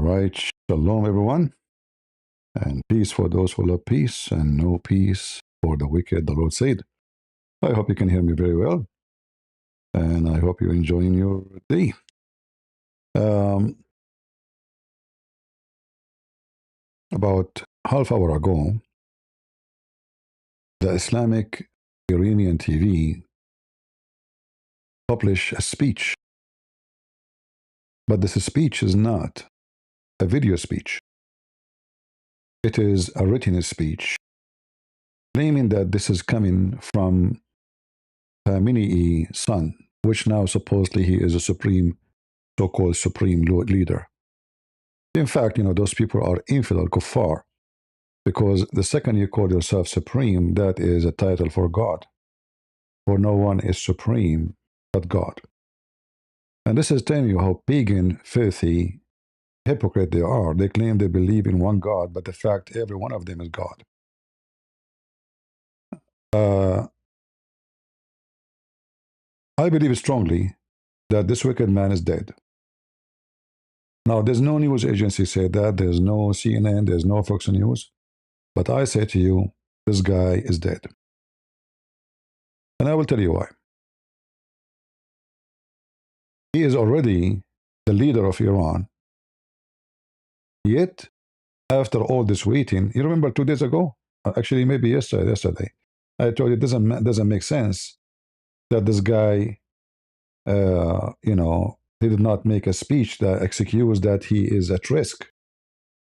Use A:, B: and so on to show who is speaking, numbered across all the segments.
A: right. Shalom, everyone. And peace for those who love peace, and no peace for the wicked, the Lord said. I hope you can hear me very well. And I hope you're enjoying your day. About half hour ago, the Islamic Iranian TV published a speech. But this speech is not a video speech. It is a written speech, claiming that this is coming from Khamenei's son, which now supposedly he is a so-called supreme leader. In fact, those people are infidel, kuffar, because the second you call yourself supreme, that is a title for God. For no one is supreme but God. And this is telling you how pagan, filthy, hypocrite they are. They claim they believe in one God, but the fact every one of them is God. I believe strongly that this wicked man is dead. Now, there's no news agency said that. There's no CNN. There's no Fox News. But I say to you, this guy is dead. And I will tell you why. He is already the leader of Iran. Yet, after all this waiting, you remember 2 days ago? Actually, maybe yesterday. I told you it doesn't make sense that this guy, he did not make a speech that excused that he is at risk.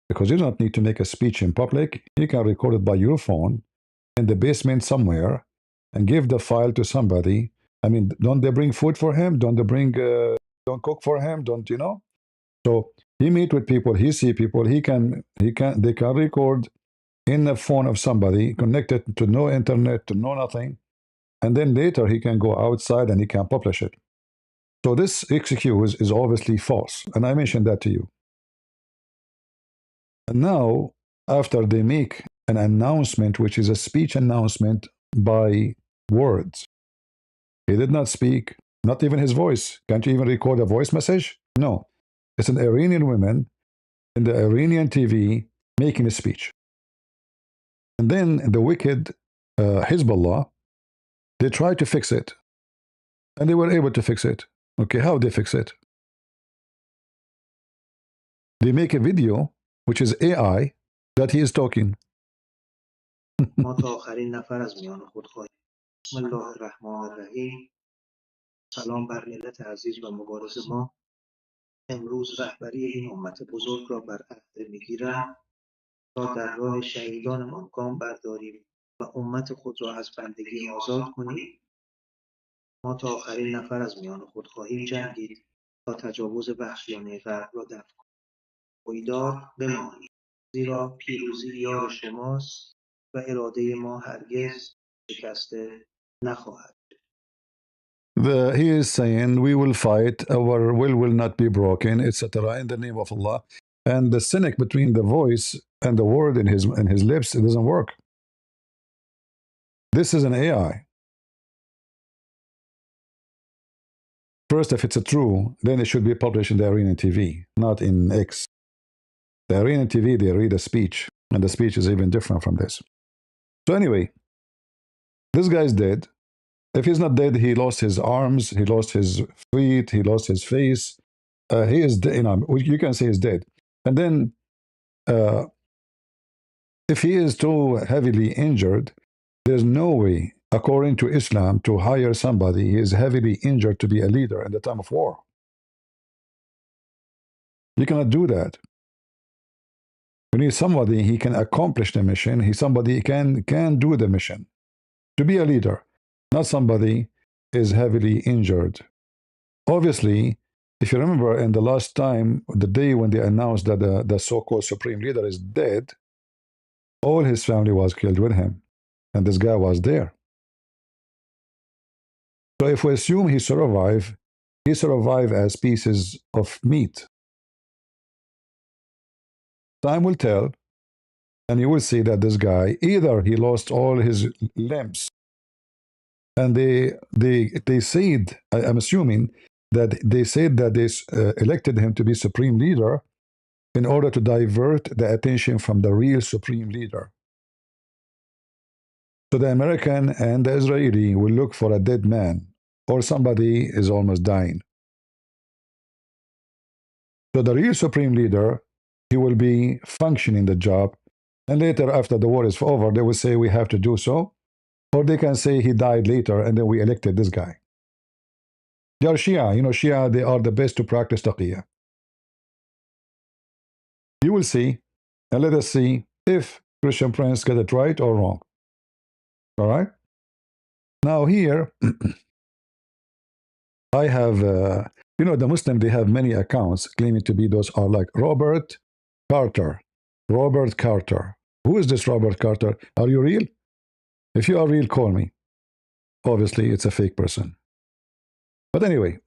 A: Because you don't need to make a speech in public. You can record it by your phone in the basement somewhere and give the file to somebody. I mean, don't they bring food for him? Don't cook for him? So he meet with people, he see people, they can record in the phone of somebody, connected to no internet, to no nothing. And then later he can go outside and he can publish it. So this excuse is obviously false. And I mentioned that to you. And now, after they make an announcement, which is a speech announcement by words, he did not speak, not even his voice. Can't you even record a voice message? No. It's an Iranian woman in the Iranian TV making a speech. And then the wicked Hezbollah, they tried to fix it. And they were able to fix it. Okay, how they fix it? They make a video, which is AI, that he is talking.
B: ما تا آخرین نفر از میان خود خواهیم. بسم الله الرحمن الرحیم. سلام بر ملت عزیز و مبارز ما. امروز رهبری این امت بزرگ را بر عهده میگیرم تا در راه شهیدانمان گام برداریم و امت خود را از بندگی آزاد کنیم. ما تا آخرین نفر از میان خود خواهیم جنگید تا تجاوز وحشیانه غرب را دفع کنیم. پایدار بمانید، زیرا پیروزی یار شماست و اراده ما هرگز شکسته نخواهد.
A: He is saying, we will fight, our will not be broken, etc., in the name of Allah. And the cynic between the voice and the word in his lips, it doesn't work. This is an AI. First, if it's a true, then it should be published in the Iranian TV, not in X. The Iranian TV, they read a speech, and the speech is even different from this. So anyway, this guy is dead. If he's not dead, he lost his arms, he lost his feet, he lost his face. He is, you can say he's dead. And then, if he is too heavily injured, there's no way, according to Islam, to hire somebody he is heavily injured to be a leader in the time of war. You cannot do that. You need somebody he can accomplish the mission. Somebody can do the mission to be a leader. Not somebody is heavily injured. Obviously, if you remember in the last time, the day when they announced that the so-called supreme leader is dead, all his family was killed with him. And this guy was there. So if we assume he survived as pieces of meat. Time will tell, and you will see that this guy, either he lost all his limbs, and they said, I'm assuming that they said that they elected him to be supreme leader, in order to divert the attention from the real supreme leader. So the American and the Israeli will look for a dead man or somebody is almost dying. So the real supreme leader, he will be functioning the job. And later, after the war is over, they will say we have to do so. Or they can say he died later and then we elected this guy. They are Shia. You know, Shia, they are the best to practice taqiyya. You will see, and let us see if Christian Prince get it right or wrong. All right? Now here, I have, you know, the Muslim, they have many accounts claiming to be those are like Robert Carter. Robert Carter. Who is this Robert Carter? Are you real? If you are real, call me. Obviously, it's a fake person. But anyway,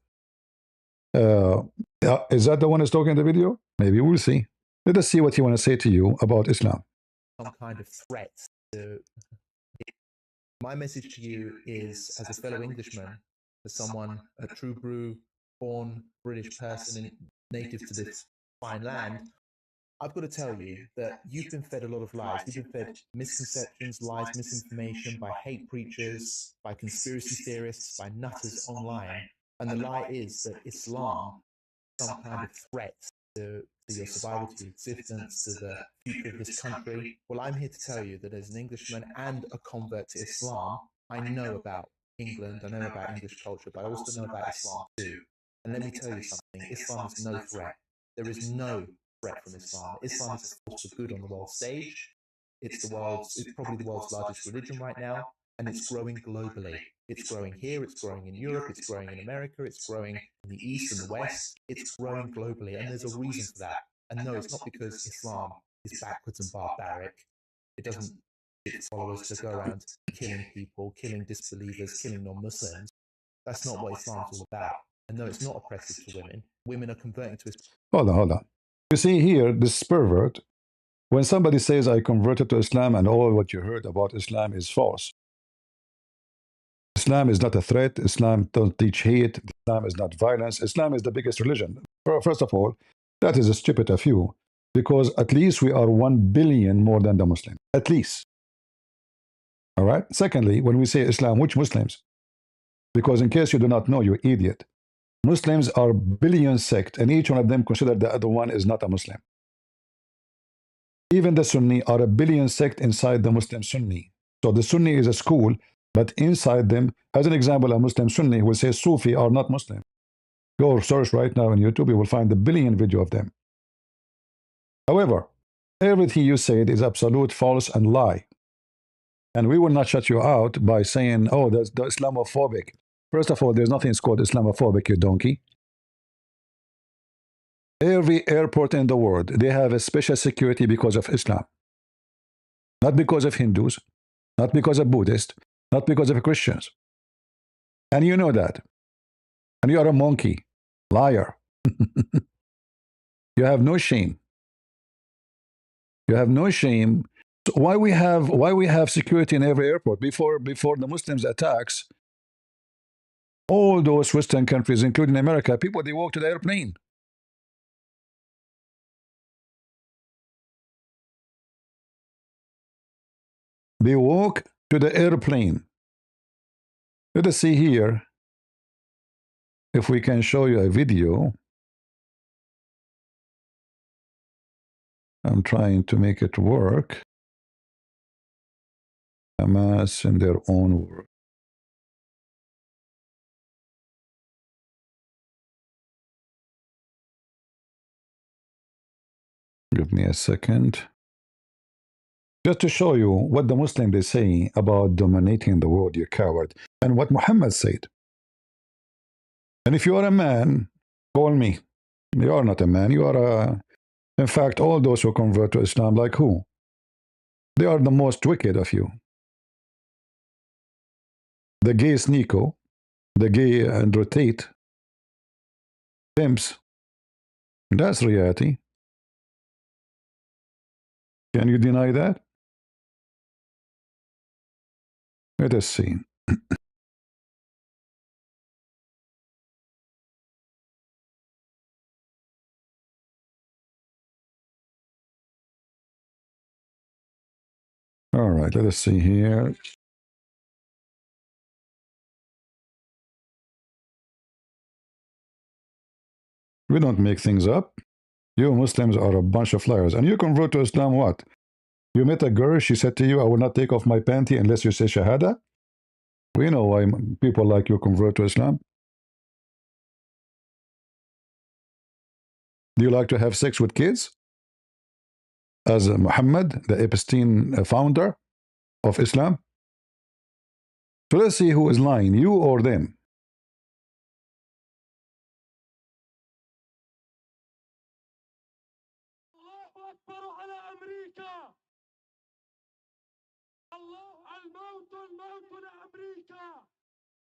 A: is that the one who's talking in the video? Maybe we'll see. Let us see what he want to say to you about Islam.
C: Some kind of threat. My message to you is, as a fellow Englishman, as someone, a true brew, born British person and native to this fine land, I've got to tell you that you've been fed a lot of lies. You've been fed misconceptions, lies, misinformation by hate preachers, by conspiracy theorists, by nutters online. And the lie is that Islam is some kind of threat to your survival, to your existence, to the future of this country. Well, I'm here to tell you that as an Englishman and a convert to Islam, I know about England, I know about English culture, but I also know about Islam too. And let me tell you something, Islam is no threat. There is no threat from Islam. Islam is a force for good on the world stage. It's probably the world's largest religion right now, and it's growing globally. It's growing here, it's growing in Europe, it's growing in America, it's growing in the East and the West. It's growing globally, and there's a reason for that. And no, it's not because Islam is backwards and barbaric. It doesn't get its followers to go around killing people, killing disbelievers, killing non-Muslims. That's not what Islam's all about. And no, it's not oppressive to women. Women are converting to Islam.
A: Hold on. You see here, this pervert, when somebody says, I converted to Islam and all what you heard about Islam is false. Islam is not a threat. Islam don't teach hate. Islam is not violence. Islam is the biggest religion. First of all, that is stupid of you, because at least we are 1 billion more than the Muslims. At least. All right? Secondly, when we say Islam, which Muslims? Because in case you do not know, you idiot. Muslims are billion sect, and each one of them consider the other one is not a Muslim. Even the Sunni are a billion sect inside the Muslim Sunni. So the Sunni is a school, but inside them, as an example, a Muslim Sunni will say Sufi are not Muslim. Go search right now on YouTube, you will find a billion video of them. However, everything you said is absolute false and lie. And we will not shut you out by saying, oh, that's the Islamophobic. First of all, there's nothing called Islamophobic, you donkey. Every airport in the world, they have a special security because of Islam. Not because of Hindus, not because of Buddhists, not because of Christians. And you know that. And you are a monkey, liar. You have no shame. You have no shame. So why we have security in every airport? Before the Muslims attacks, all those Western countries, including America, people, they walk to the airplane. They walk to the airplane. Let us see here if we can show you a video. I'm trying to make it work. Hamas in their own words. Give me a second. Just to show you what the Muslims they say about dominating the world, you coward, and what Muhammad said. And if you are a man, call me. You are not a man. You are a... In fact, all those who convert to Islam, like who? They are the most wicked of you. The gay Sneeko, the gay Andrew Tate, pimps. That's reality. Can you deny that? Let us see. All right, let us see here. We don't make things up. You Muslims are a bunch of liars. And you convert to Islam what? You met a girl, she said to you, I will not take off my panty unless you say Shahada. We know why people like you convert to Islam. Do you like to have sex with kids? As Muhammad, the Epstein founder of Islam? So let's see who is lying, you or them.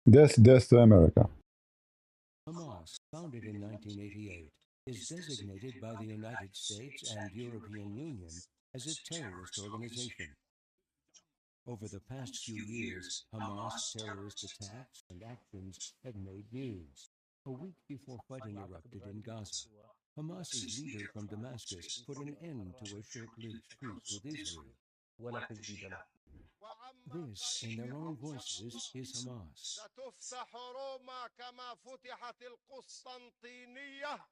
A: Death, death to America.
D: Hamas, founded in 1988, is designated by the United States and European Union as a terrorist organization. Over the past few years, Hamas terrorist attacks and actions have made news. A week before fighting erupted in Gaza, Hamas's leader from Damascus put an end to a short-lived truce with Israel. This, in their own voices, is Hamas.
E: ستفتح روما كما فتحت القسطنطينية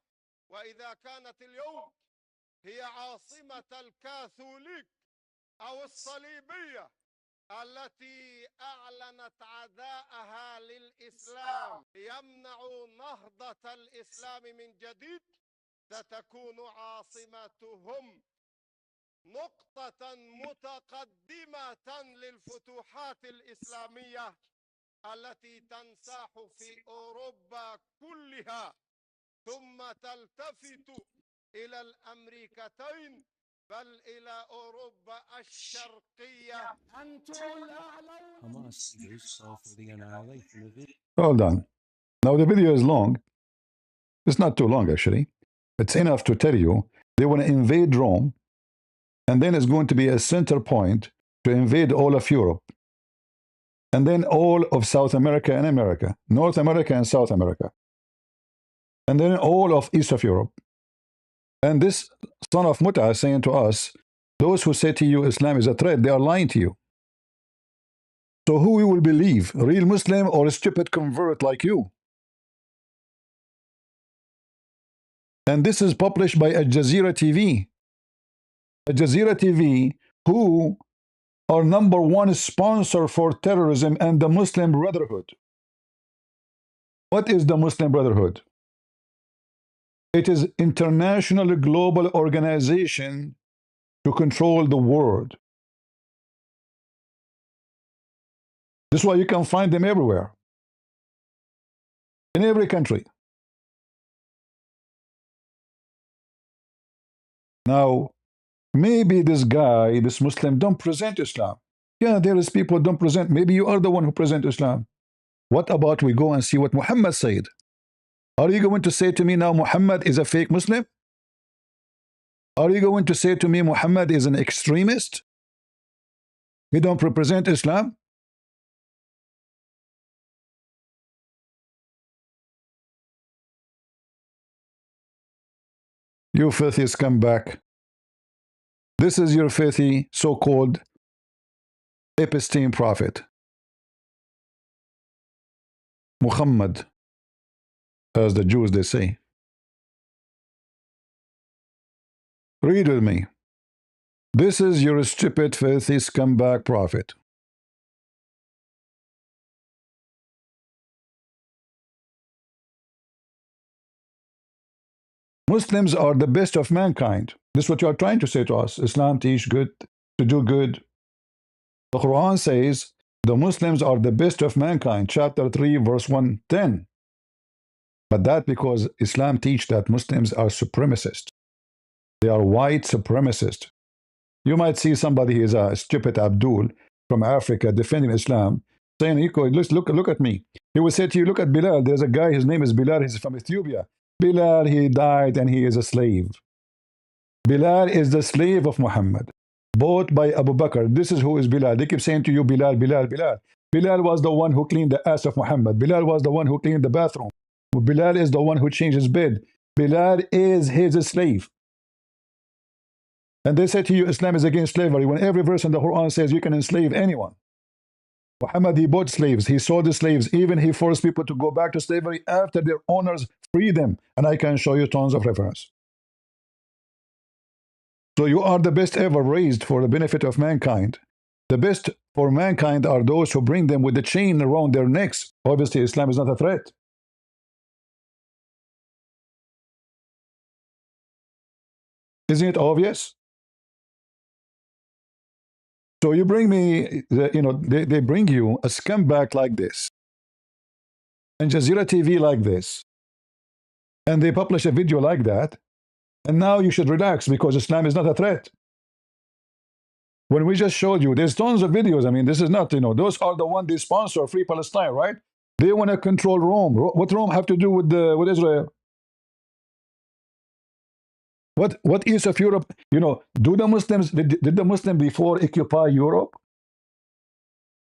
E: وإذا كانت اليوم هي عاصمة الكاثوليك أو الصليبية التي أعلنت عداءها للإسلام يمنع نهضة الإسلام من جديد ستكون عاصمتهم نقطة متقدمة للفتوحات الإسلامية التي تنساح في أوروبا كلها ثم تلتفت إلى الأمريكتين بل إلى أوروبا الشرقية.
D: Hamas leaders call for the annihilation of Israel.
A: Hold on. Now the video is long. It's not too long, actually. It's enough to tell you they want to invade Rome, and then it's going to be a center point to invade all of Europe, and then all of South America and America, North America and South America, and then all of East of Europe. And this son of Muta is saying to us, those who say to you Islam is a threat, they are lying to you. So who we will believe, real Muslim or a stupid convert like you? And this is published by Al Jazeera TV. Al Jazeera TV, who are #1 sponsor for terrorism and the Muslim Brotherhood. What is the Muslim Brotherhood? It is international global organization to control the world. This is why you can find them everywhere, in every country. Now, maybe this guy, this Muslim, don't present Islam. Yeah, there is people don't present. Maybe you are the one who present Islam. What about we go and see what Muhammad said? Are you going to say to me now Muhammad is a fake Muslim? Are you going to say to me Muhammad is an extremist? He don't represent Islam? You filthy scumbag. This is your filthy so-called Epstein prophet. Muhammad, as the Jews they say. Read with me. This is your stupid, filthy scumbag prophet. Muslims are the best of mankind. This is what you are trying to say to us. Islam teach good, to do good. The Quran says the Muslims are the best of mankind. Chapter 3, verse 110. But that because Islam teach that Muslims are supremacists. They are white supremacists. You might see somebody, is a stupid Abdul from Africa defending Islam, saying, look at me. He will say to you, look at Bilal. There's a guy, his name is Bilal, he's from Ethiopia. Bilal, he died and he is a slave. Bilal is the slave of Muhammad, bought by Abu Bakr. This is who is Bilal. They keep saying to you, Bilal, Bilal, Bilal. Bilal was the one who cleaned the ass of Muhammad. Bilal was the one who cleaned the bathroom. Bilal is the one who changed his bed. Bilal is his slave. And they say to you, Islam is against slavery, when every verse in the Quran says you can enslave anyone. Muhammad, he bought slaves, he sold the slaves, even he forced people to go back to slavery after their owners freed them. And I can show you tons of reference. So you are the best ever raised for the benefit of mankind. The best for mankind are those who bring them with the chain around their necks. Obviously, Islam is not a threat. Isn't it obvious? So you bring me, they bring you a scumbag like this, and Jazeera TV like this, and they publish a video like that, and now you should relax because Islam is not a threat. When we just showed you, there's tons of videos. I mean, this is not, those are the ones they sponsor, Free Palestine, right? They want to control Rome. What Rome have to do with Israel? What East of Europe, do the Muslims, did the Muslims before occupy Europe?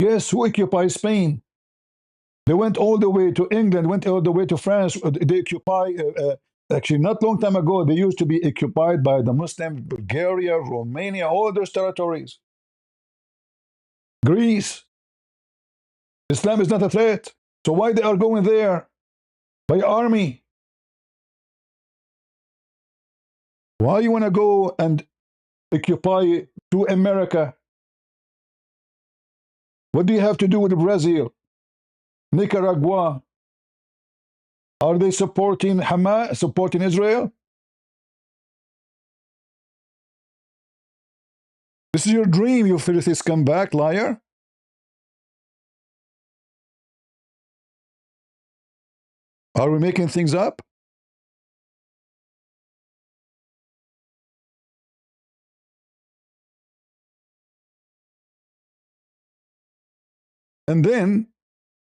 A: Yes, who occupied Spain? They went all the way to England, went all the way to France. They occupy, actually not long time ago, they used to be occupied by the Muslim, Bulgaria, Romania, all those territories. Greece. Islam is not a threat. So why they are going there? By army. Why you want to go and occupy to America? What do you have to do with Brazil? Nicaragua? Are they supporting Hamas, supporting Israel? This is your dream, you filthy scumbag, liar. Are we making things up? And then,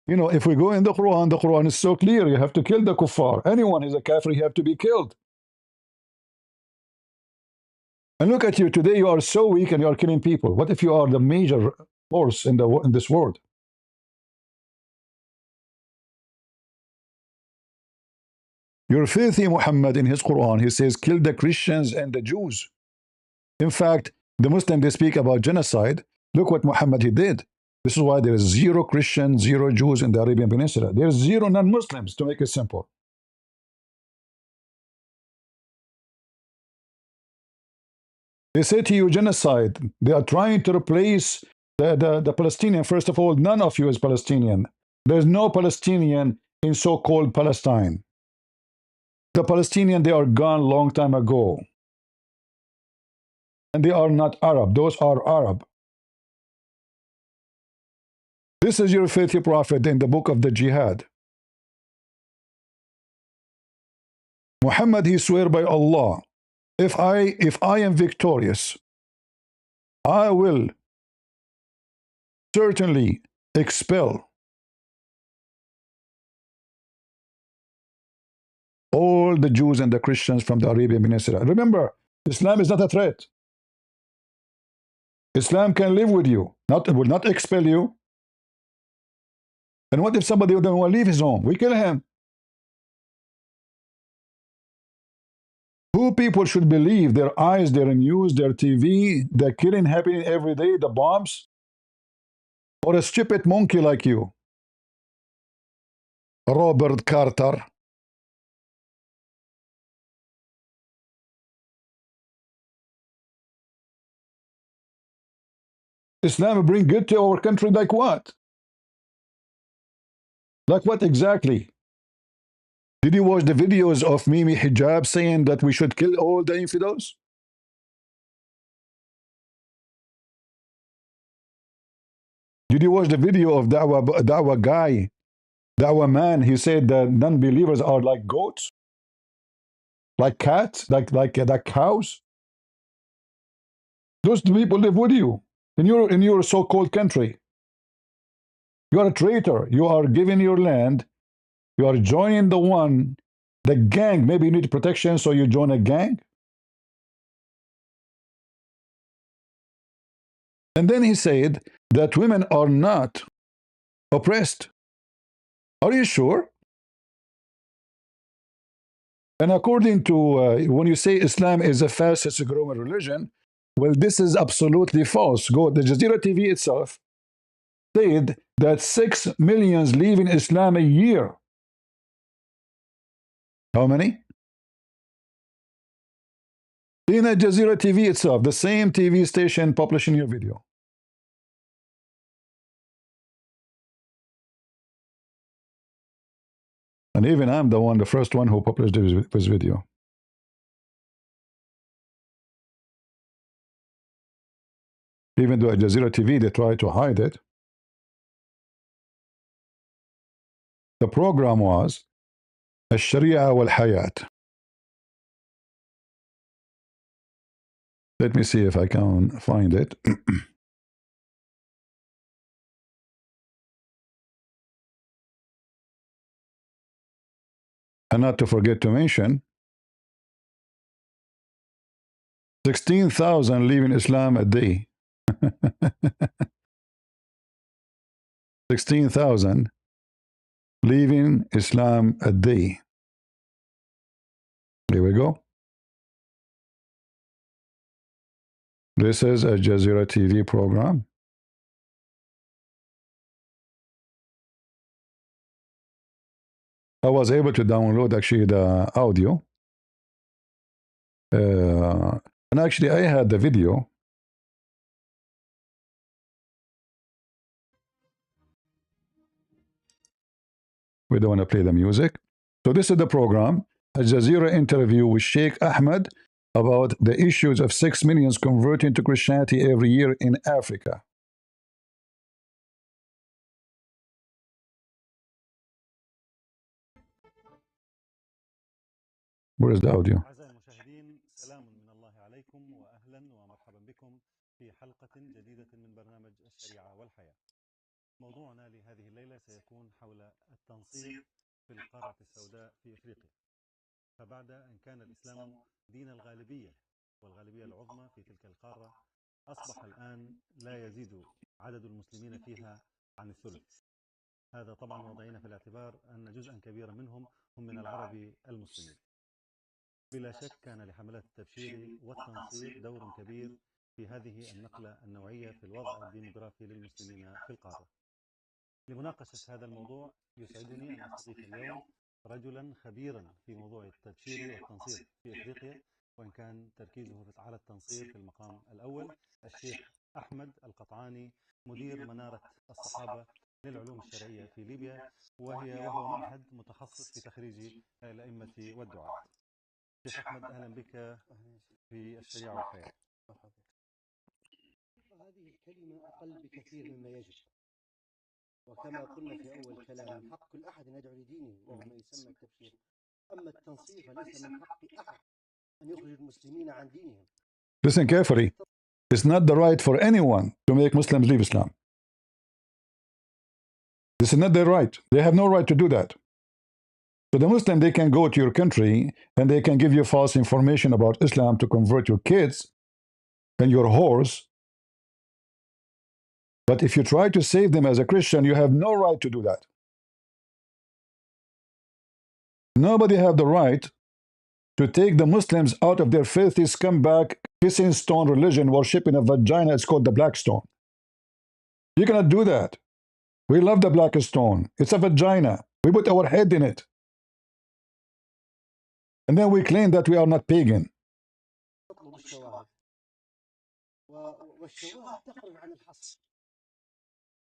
A: if we go in the Quran is so clear. You have to kill the kuffar. Anyone who's a kafir, you have to be killed. And look at you today. You are so weak and you are killing people. What if you are the major force in this world? You're filthy, Muhammad, in his Quran. He says, kill the Christians and the Jews. In fact, the Muslims, they speak about genocide. Look what Muhammad, he did. This is why there is 0 Christians, 0 Jews in the Arabian Peninsula. There's 0 non-Muslims, to make it simple. They say to you, genocide. They are trying to replace the Palestinian. First of all, none of you is Palestinian. There's no Palestinian in so-called Palestine. The Palestinians, they are gone long time ago. And they are not Arab. Those are Arab. This is your faithful prophet in the book of the Jihad. Muhammad, he swear by Allah, if I am victorious, I will certainly expel all the Jews and the Christians from the Arabian Peninsula. Remember, Islam is not a threat. Islam can live with you, will not expel you. And what if somebody doesn't want to leave his home? We kill him. Who people should believe? Their eyes, their news, their TV, the killing happening every day, the bombs? Or a stupid monkey like you? Robert Carter. Islam bring good to our country like what? Like what exactly? Did you watch the videos of Mimi Hijab saying that we should kill all the infidels? Did you watch the video of Dawah guy, Dawah man? He said that non-believers are like goats, like cats, like cows. Those people live with you in your so-called country. You are a traitor. You are giving your land. You are joining the gang. Maybe you need protection, so you join a gang. And then he said that women are not oppressed. Are you sure? And according to, when you say Islam is the fastest growing religion, Well, this is absolutely false. Go, the Jazeera TV itself said that 6 millions leave in Islam a year. How many? In Al Jazeera TV itself, the same TV station publishing your video. And even I'm the first one who published this video. Even though Al Jazeera TV, they try to hide it. The program was الشريعة والحياة. Let me see if I can find it. And not to forget to mention, 16,000 leaving Islam a day. 16,000 leaving Islam a day. Here we go. This is a Jazeera TV program. I was able to download actually the audio. And actually I had the video. We don't want to play the music. So this is the program. A Jazeera interview with Sheikh Ahmed about the issues of 6 million converting to Christianity every year in Africa. Where is the audio?
F: أعزائي المشاهدين، سلام من الله عليكم وأهلا ومرحبا بكم في حلقة جديدة من برنامج الشريعة والحياة. موضوعنا لهذه الليلة سيكون حول التنصير في القارة السوداء في إفريقيا. فبعد أن كان الإسلام دين الغالبية والغالبية العظمى في تلك القارة، أصبح الآن لا يزيد عدد المسلمين فيها عن الثلث. هذا طبعا وضعين في الاعتبار أن جزءا كبيرا منهم هم من العرب المسلمين. بلا شك كان لحملات التبشير والتنصير دور كبير في هذه النقلة النوعية في الوضع الديموغرافي للمسلمين في القارة. لمناقشة هذا الموضوع يسعدني أن أستضيف اليوم رجلا خبيرا في موضوع التبشير والتنصير في إفريقيا، وإن كان تركيزه على التنصير في المقام الأول، الشيخ أحمد القطعاني، مدير منارة الصحابة للعلوم الشرعية في ليبيا، وهو معهد متخصص في تخريج الأئمة والدعاة. شيخ أحمد، أهلا بك في الشريعة والحياة.
G: هذه الكلمة أقل بكثير مما يجب، وكما قلنا في أول كلام من حق كل أحد أن يدعو لدينه وهو ما يسمى التبشير. أما التنصير فليس من حق أحد أن يخرج المسلمين عن دينهم.
A: Listen carefully. It's not the right for anyone to make Muslims leave Islam. This is not their right. They have no right to do that. So the Muslim, they can go to your country and they can give you false information about Islam to convert your kids and your whores. But if you try to save them as a Christian, you have no right to do that. Nobody have the right to take the Muslims out of their filthy scumbag kissing stone religion, worshiping a vagina. It's called the black stone. You cannot do that. We love the black stone. It's a vagina. We put our head in it. And then we claim that we are not pagan.
G: والشواهد تخرج عن الحصر.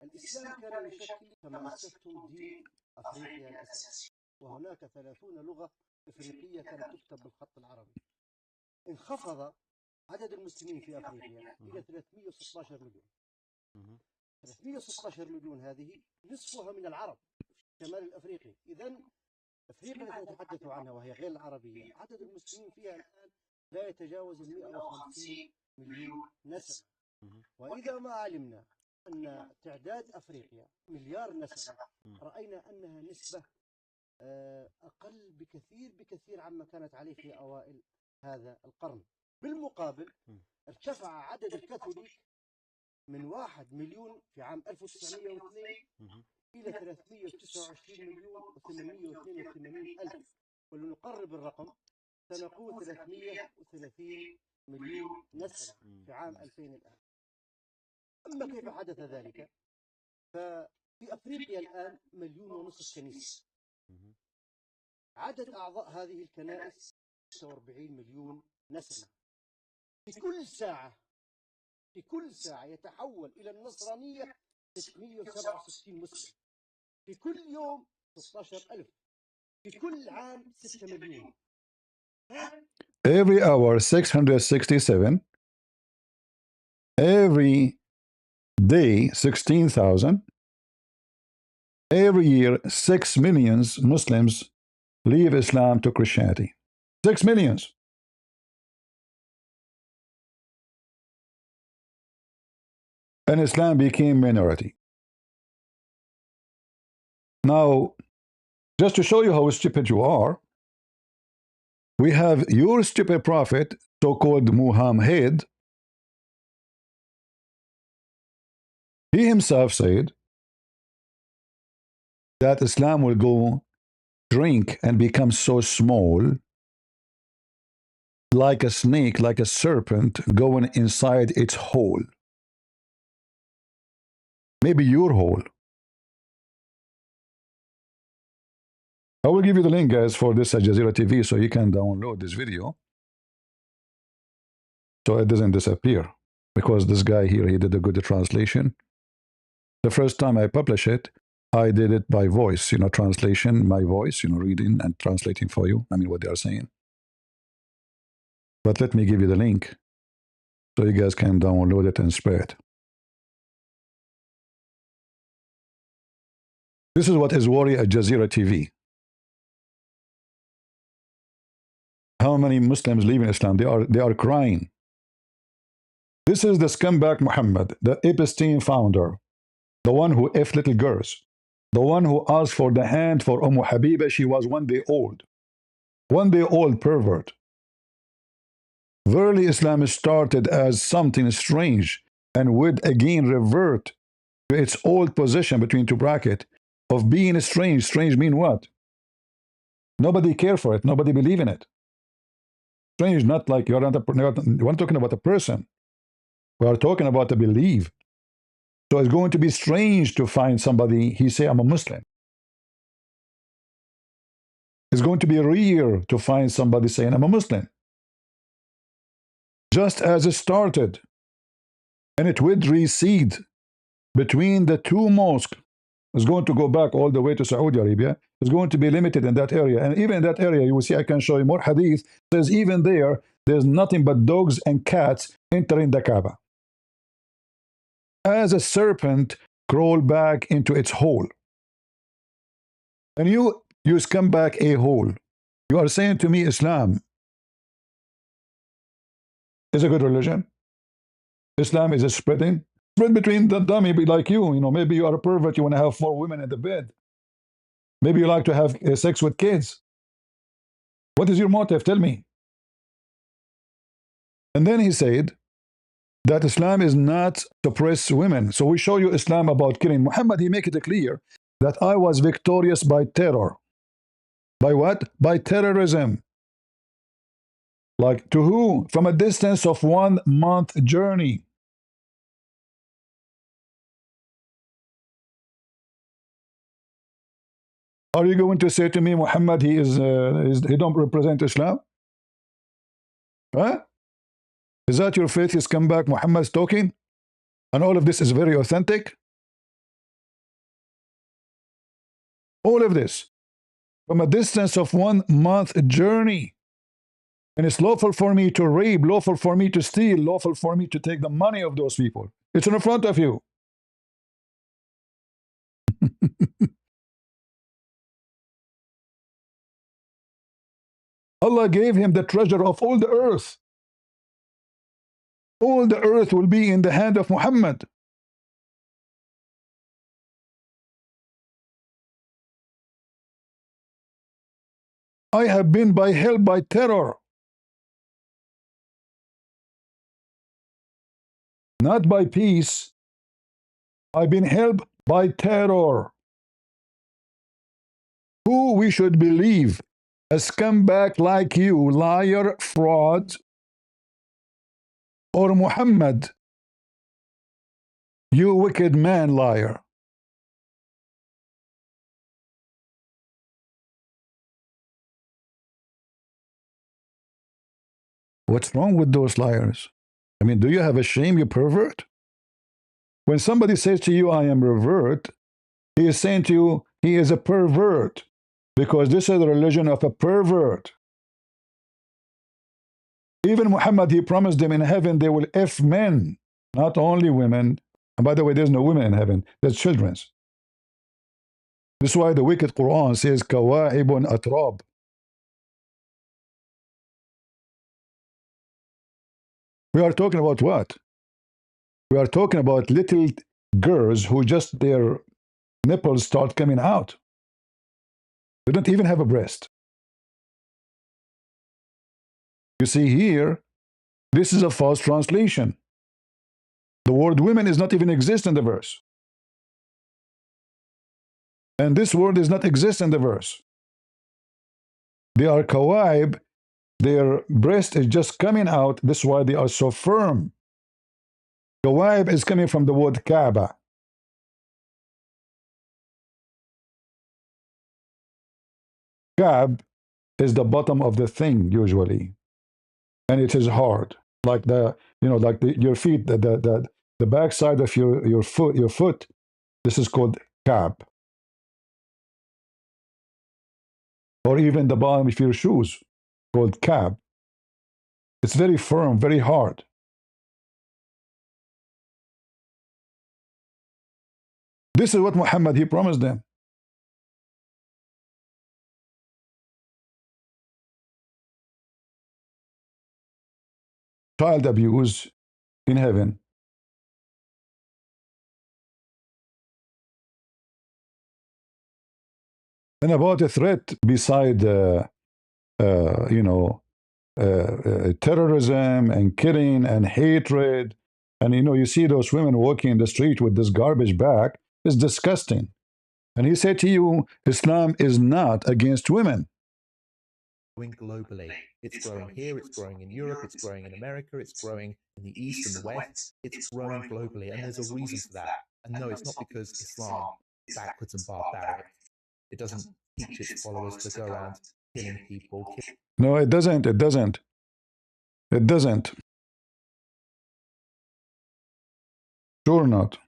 G: الإسلام كان يشكل كما أسستم دين أفريقيا الأساسي، وهناك 30 لغة إفريقية كانت تكتب بالخط العربي. انخفض عدد المسلمين في أفريقيا إلى 316 مليون. 316 مليون هذه نصفها من العرب في الشمال الأفريقي. إذن أفريقيا التي تتحدث عنها وهي غير العربية عدد المسلمين فيها الآن لا يتجاوز 150 مليون نسمة. وإذا ما علمنا أن تعداد أفريقيا مليار نسمة، رأينا أنها نسبة أقل بكثير عما كانت عليه في أوائل هذا القرن. بالمقابل ارتفع عدد الكاثوليك من 1 مليون في عام 1902 إلى 329 مليون و882 ألف، ولنقرب الرقم سنقول 330 مليون نسمة في عام 2000 الآن. أما كيف حدث ذلك؟ ففي أفريقيا الآن 1.5 مليون كنيسة. عدد أعضاء هذه الكنائس 46 مليون نسمة. في كل ساعة يتحول إلى النصرانية 667 مسلم. في كل يوم 16,000. في كل عام 6 مليون.
A: Every hour 667. Every day 16,000. Every year 6 millions Muslims leave Islam to Christianity. 6 millions. And Islam became minority. Now, just to show you how stupid you are, we have your stupid prophet, so-called Muhammad. He himself said that Islam will go drink and become so small, like a snake, like a serpent going inside its hole. Maybe your hole. I will give you the link, guys, for this Al Jazeera TV so you can download this video so it doesn't disappear. Because this guy here, he did a good translation. The first time I publish it, I did it by voice, translation, my voice, reading and translating for you. I mean, what they are saying. But let me give you the link so you guys can download it and spread it. This is what is worry Al Jazeera TV. How many Muslims leaving Islam? They are crying. This is the scumbag Muhammad, the Epstein founder, the one who effed little girls, the one who asked for the hand for Habiba. She was 1 day old. 1 day old pervert. Verily, Islam started as something strange and would again revert to its old position between two brackets of being strange. Strange mean what? Nobody care for it. Nobody believe in it. Strange, not like we're not talking about a person. We are talking about a belief. So it's going to be strange to find somebody, he say, I'm a Muslim. It's going to be rare to find somebody saying, I'm a Muslim. Just as it started, and it would recede between the two mosques. It's going to go back all the way to Saudi Arabia. It's going to be limited in that area. And even in that area, you will see, I can show you more hadith. Says even there's nothing but dogs and cats entering the Kaaba. As a serpent crawl back into its hole. And you come back a hole. You are saying to me Islam is a good religion. Islam is a spread between the dummy like you. Maybe you are a pervert. You want to have 4 women in the bed. Maybe you like to have sex with kids. What is your motive? Tell me. And then he said that Islam is not suppress women. So we show you Islam about killing. Muhammad, he make it clear that I was victorious by terror. By what? By terrorism. Like to who? From a distance of 1 month journey. Are you going to say to me, Muhammad, he don't represent Islam? Huh? Is that your faith? He's come back, Muhammad's talking? And all of this is very authentic? All of this. From a distance of 1 month journey. And it's lawful for me to rape, lawful for me to steal, lawful for me to take the money of those people. It's in front of you. Allah gave him the treasure of all the earth. All the earth will be in the hand of Muhammad. I have been held by terror. Not by peace. I've been held by terror. Who we should believe? A scumbag like you, liar, fraud. or Muhammad, you wicked man, liar. What's wrong with those liars? I mean, do you have a shame, you pervert? When somebody says to you, I am revert, he is saying to you, he is a pervert, because this is the religion of a pervert. Even Muhammad, he promised them in heaven they will F men, not only women. And by the way, there's no women in heaven, there's children's. This is why the wicked Quran says, Kawa'ibun atrab. We are talking about what? We are talking about little girls who just their nipples start coming out. They don't even have a breast. You see here, this is a false translation. The word women is not even exist in the verse. And this word does not exist in the verse. They are kawaib, their breast is just coming out. This is why they are so firm. Kawaib is coming from the word Kaaba. Kaab is the bottom of the thing usually, and it is hard, like your feet, the back side of your foot. This is called Kaab, or even the bottom of your shoes, called Kaab. It's very firm, very hard. This is what Muhammad, he promised them. Child abuse in heaven. And about a threat beside, terrorism and killing and hatred. And you see those women walking in the street with this garbage bag. It's disgusting. And he said to you, Islam is not against women.
C: Globally. It's growing here, it's growing in Europe, it's growing in America, it's growing in the East and the West. It's growing globally, and there's a reason for that. And no, it's not because Islam is backwards and barbaric. It doesn't teach its followers to go around killing people.
A: No, it doesn't. It doesn't. It doesn't. Sure not.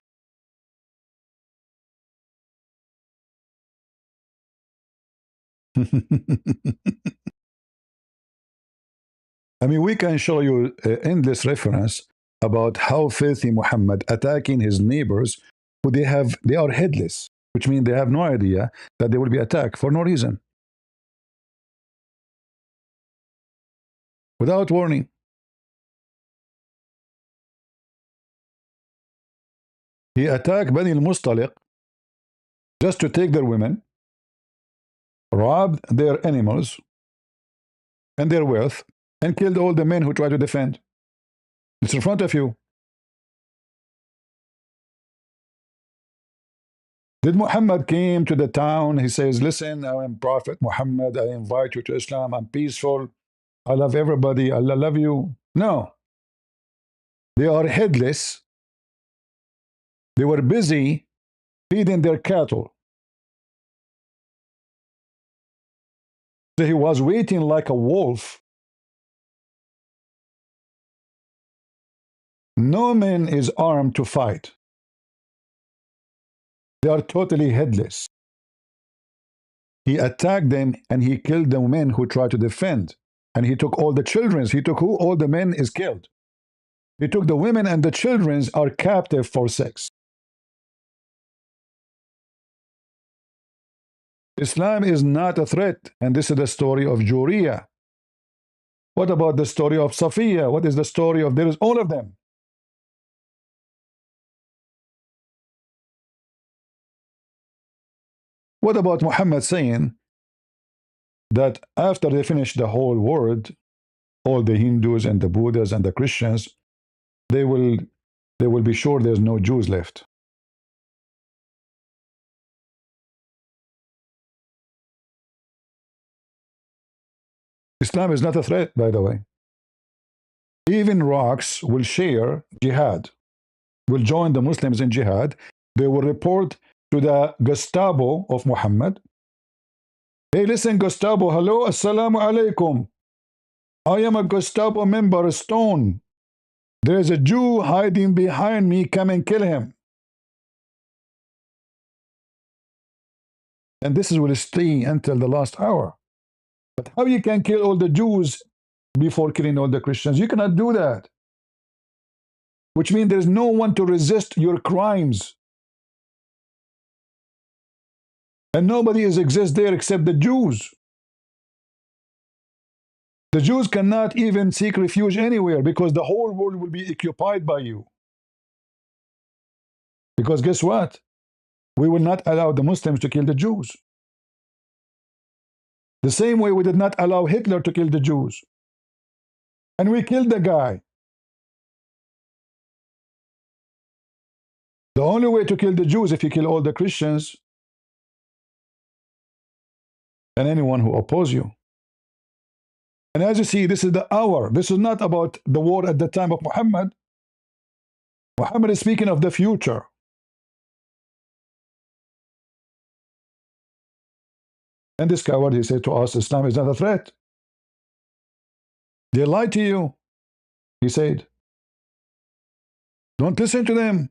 A: I mean, we can show you endless reference about how filthy Muhammad attacking his neighbors who they are headless, which means they have no idea that they will be attacked for no reason. Without warning. He attacked Bani al-Mustaliq just to take their women, robbed their animals and their wealth, and killed all the men who tried to defend. It's in front of you. Did Muhammad came to the town, he says, listen, I am Prophet Muhammad, I invite you to Islam, I'm peaceful, I love everybody, Allah love you. No. They are headless. They were busy feeding their cattle. So he was waiting like a wolf. No man is armed to fight. They are totally headless. He attacked them and he killed the men who tried to defend. And he took all the children. He took who? All the men is killed. He took the women and the children are captive for sex. Islam is not a threat. And this is the story of Juriya. What about the story of Safiya? What is the story of? There is all of them. What about Muhammad saying that after they finish the whole world, all the Hindus and the Buddhas and the Christians, they will be sure there's no Jews left. Islam is not a threat, by the way. Even rocks will share jihad, will join the Muslims in jihad. They will report to the Gestapo of Muhammad. Hey, listen, Gestapo, hello, assalamu alaikum. I am a Gestapo member, Stone. There is a Jew hiding behind me, come and kill him. And this will stay until the last hour. But how you can kill all the Jews before killing all the Christians? You cannot do that. Which means there's no one to resist your crimes. And nobody exists there except the Jews. The Jews cannot even seek refuge anywhere because the whole world will be occupied by you. Because guess what? We will not allow the Muslims to kill the Jews. The same way we did not allow Hitler to kill the Jews. And we killed the guy. The only way to kill the Jews is if you kill all the Christians and anyone who oppose you. And as you see, this is the hour. This is not about the war at the time of Muhammad. Muhammad is speaking of the future. And this coward, he said to us, Islam is not a threat. They lied to you, he said. Don't listen to them.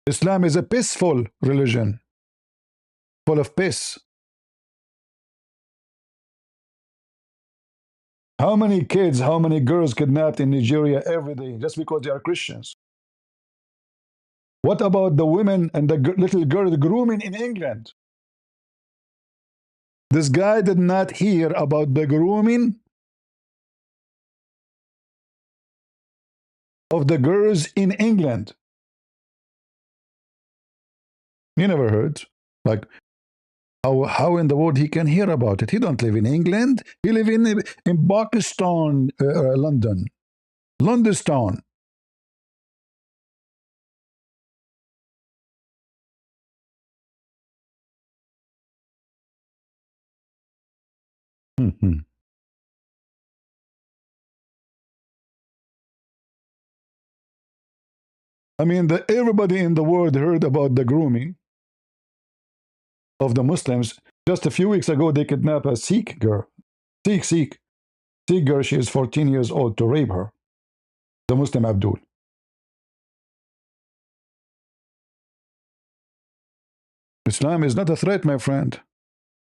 A: Islam is a peaceful religion, full of peace. How many kids, how many girls kidnapped in Nigeria every day just because they are Christians? What about the women and the little girls grooming in England? This guy did not hear about the grooming of the girls in England. You never heard. Like, how in the world he can hear about it? He don't live in England. He live in Pakistan, London. Londonstown. I mean, everybody in the world heard about the grooming of the Muslims. Just a few weeks ago, they kidnapped a Sikh girl. Sikh girl, she is 14 years old, to rape her. The Muslim Abdul. Islam is not a threat, my friend.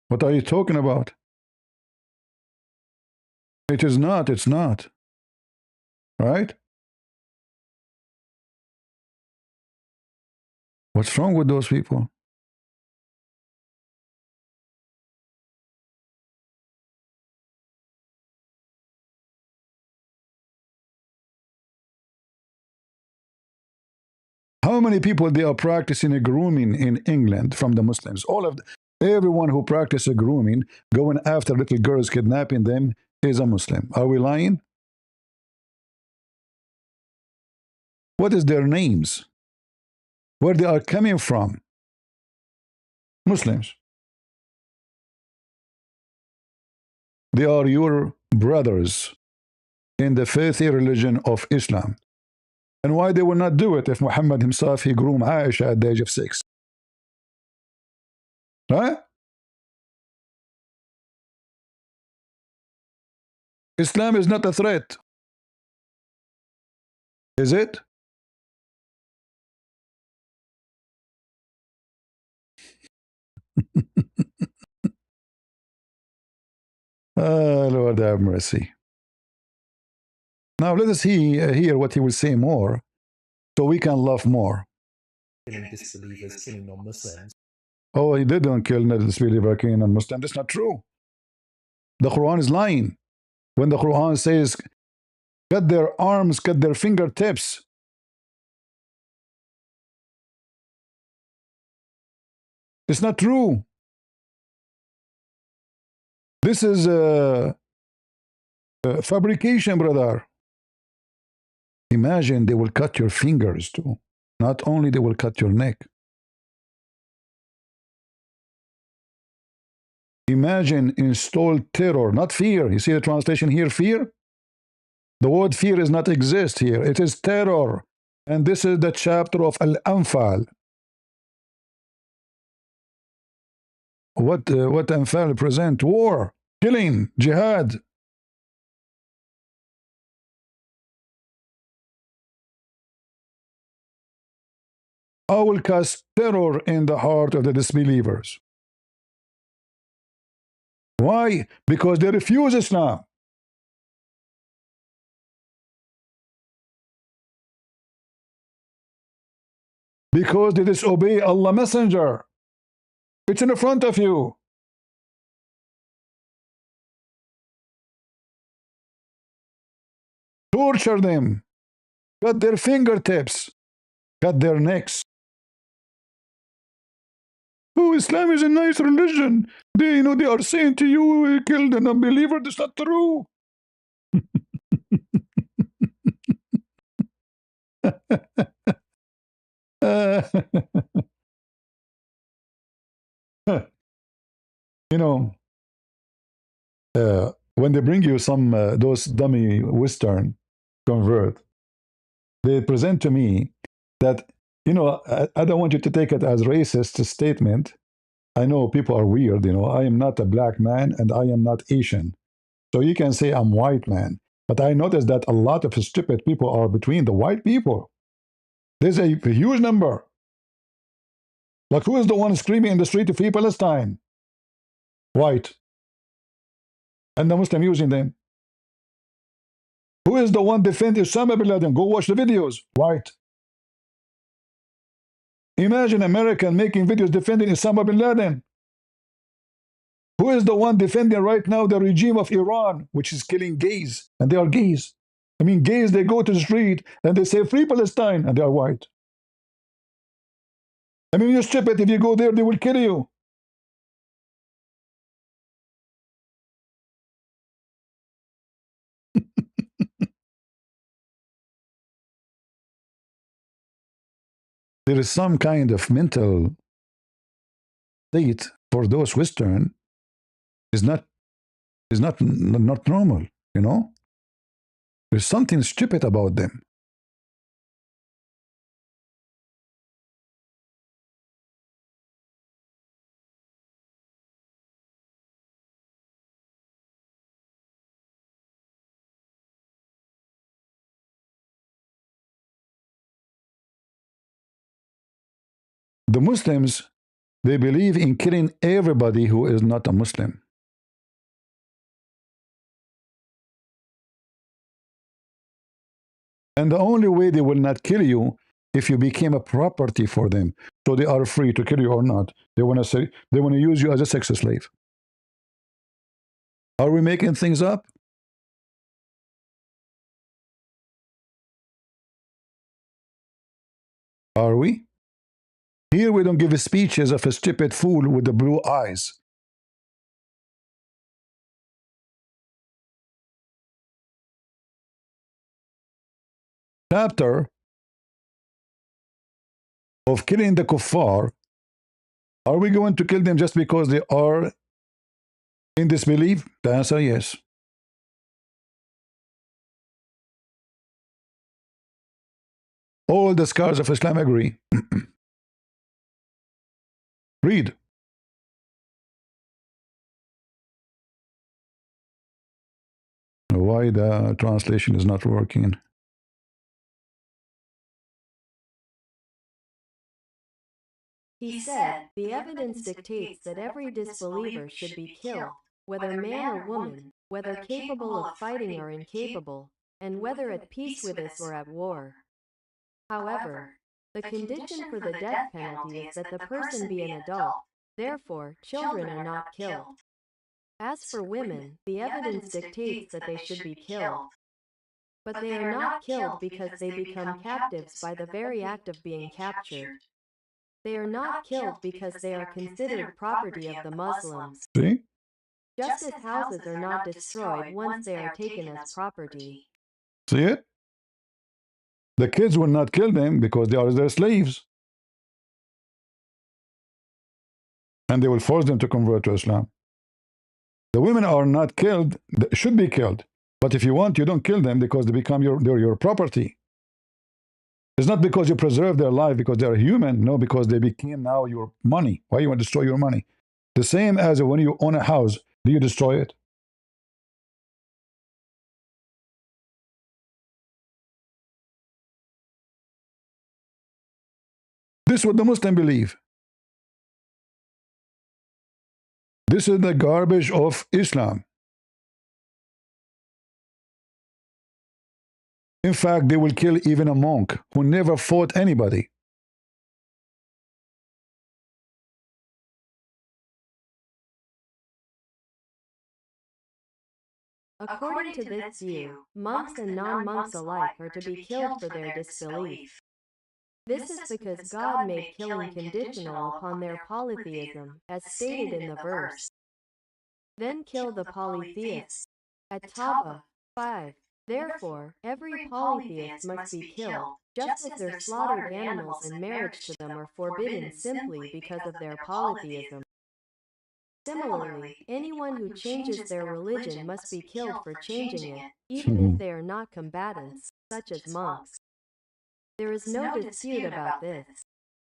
A: What are you talking about? It is not, it's not. Right? What's wrong with those people? How many people they are practicing a grooming in England from the Muslims? Everyone who practices grooming, going after little girls, kidnapping them, is a Muslim. Are we lying? What is their names? Where they are coming from? Muslims. They are your brothers in the faithy religion of Islam. And why they will not do it if Muhammad himself, he groomed Aisha at the age of 6? Right? Islam is not a threat. Is it? Lord have mercy. Now let us hear what he will say more, so we can love more.
C: Killing disbelievers, killing non-Muslims.
A: Oh, he didn't kill the disbeliever, killing non-Muslim. That's not true. The Quran is lying. When the Quran says, cut their arms, cut their fingertips. It's not true. This is fabrication, brother. Imagine they will cut your fingers too. Not only they will cut your neck. Imagine install terror, not fear. You see the translation here, fear? The word fear is not exist here. It is terror. And this is the chapter of Al-Anfal. What Anfal present? War, killing, jihad. I will cast terror in the heart of the disbelievers. Why? Because they refuse Islam. Because they disobey Allah Messenger. It's in front of you. Torture them. Cut their fingertips. Cut their necks. Oh, Islam is a nice religion. They are saying to you, kill an unbeliever. That's not true. When they bring you some those dummy Western convert, they present to me that I don't want you to take it as racist statement. I know people are weird. I am not a black man and I am not Asian, so you can say I'm white man. But I noticed that a lot of stupid people are between the white people. There's a huge number. Like, who is the one screaming in the street to free Palestine? White. And the Muslim using them. Who is the one defending Osama bin Laden? Go watch the videos. White. Imagine American making videos defending Osama bin Laden. Who is the one defending right now the regime of Iran, which is killing gays? And they are gays. I mean, gays, they go to the street and they say, free Palestine, and they are white. I mean, you're stupid. If you go there, they will kill you. There is some kind of mental state for those Western is not normal, There's something stupid about them. The Muslims, they believe in killing everybody who is not a Muslim. And the only way they will not kill you if you became a property for them. So they are free to kill you or not. They want to use you as a sex slave. Are we making things up? Are we? Here we don't give speeches of a stupid fool with the blue eyes. Chapter of killing the kuffar. Are we going to kill them just because they are in disbelief? The answer, yes. All the scholars of Islam agree. Read. Why the translation is not working?
H: He said, the evidence dictates that every disbeliever should be killed, whether man or woman, whether capable of fighting or incapable, and whether at peace with us or at war. However, the condition for the death penalty is that the person be an adult, therefore, children are not killed. As for women, the evidence dictates that they should be killed. But they are not killed because they become captives by the very act of being captured. They are not killed because they are considered property of the Muslims.
A: See?
H: Just as houses are not destroyed once they are taken as property.
A: See it? The kids will not kill them because they are their slaves. And they will force them to convert to Islam. The women are not killed, should be killed, But if you want, you don't kill them because they become your property. It's not because you preserve their life because they're human. No, because they became now your money. Why you want to destroy your money? The same as when you own a house, do you destroy it? This is what the Muslims believe. This is the garbage of Islam. In fact, they will kill even a monk who never fought anybody.
H: According to this view, monks and non-monks alike are to be killed for their disbelief. This is because God made killing conditional upon their polytheism, as stated in the verse. Then kill the polytheists. At Taba 5. Therefore, every polytheist must be killed, just as their slaughtered animals and marriage to them are forbidden simply because of their polytheism. Similarly, anyone who changes their religion must be killed for changing it, even if they are not combatants, such as monks. There is no dispute about this.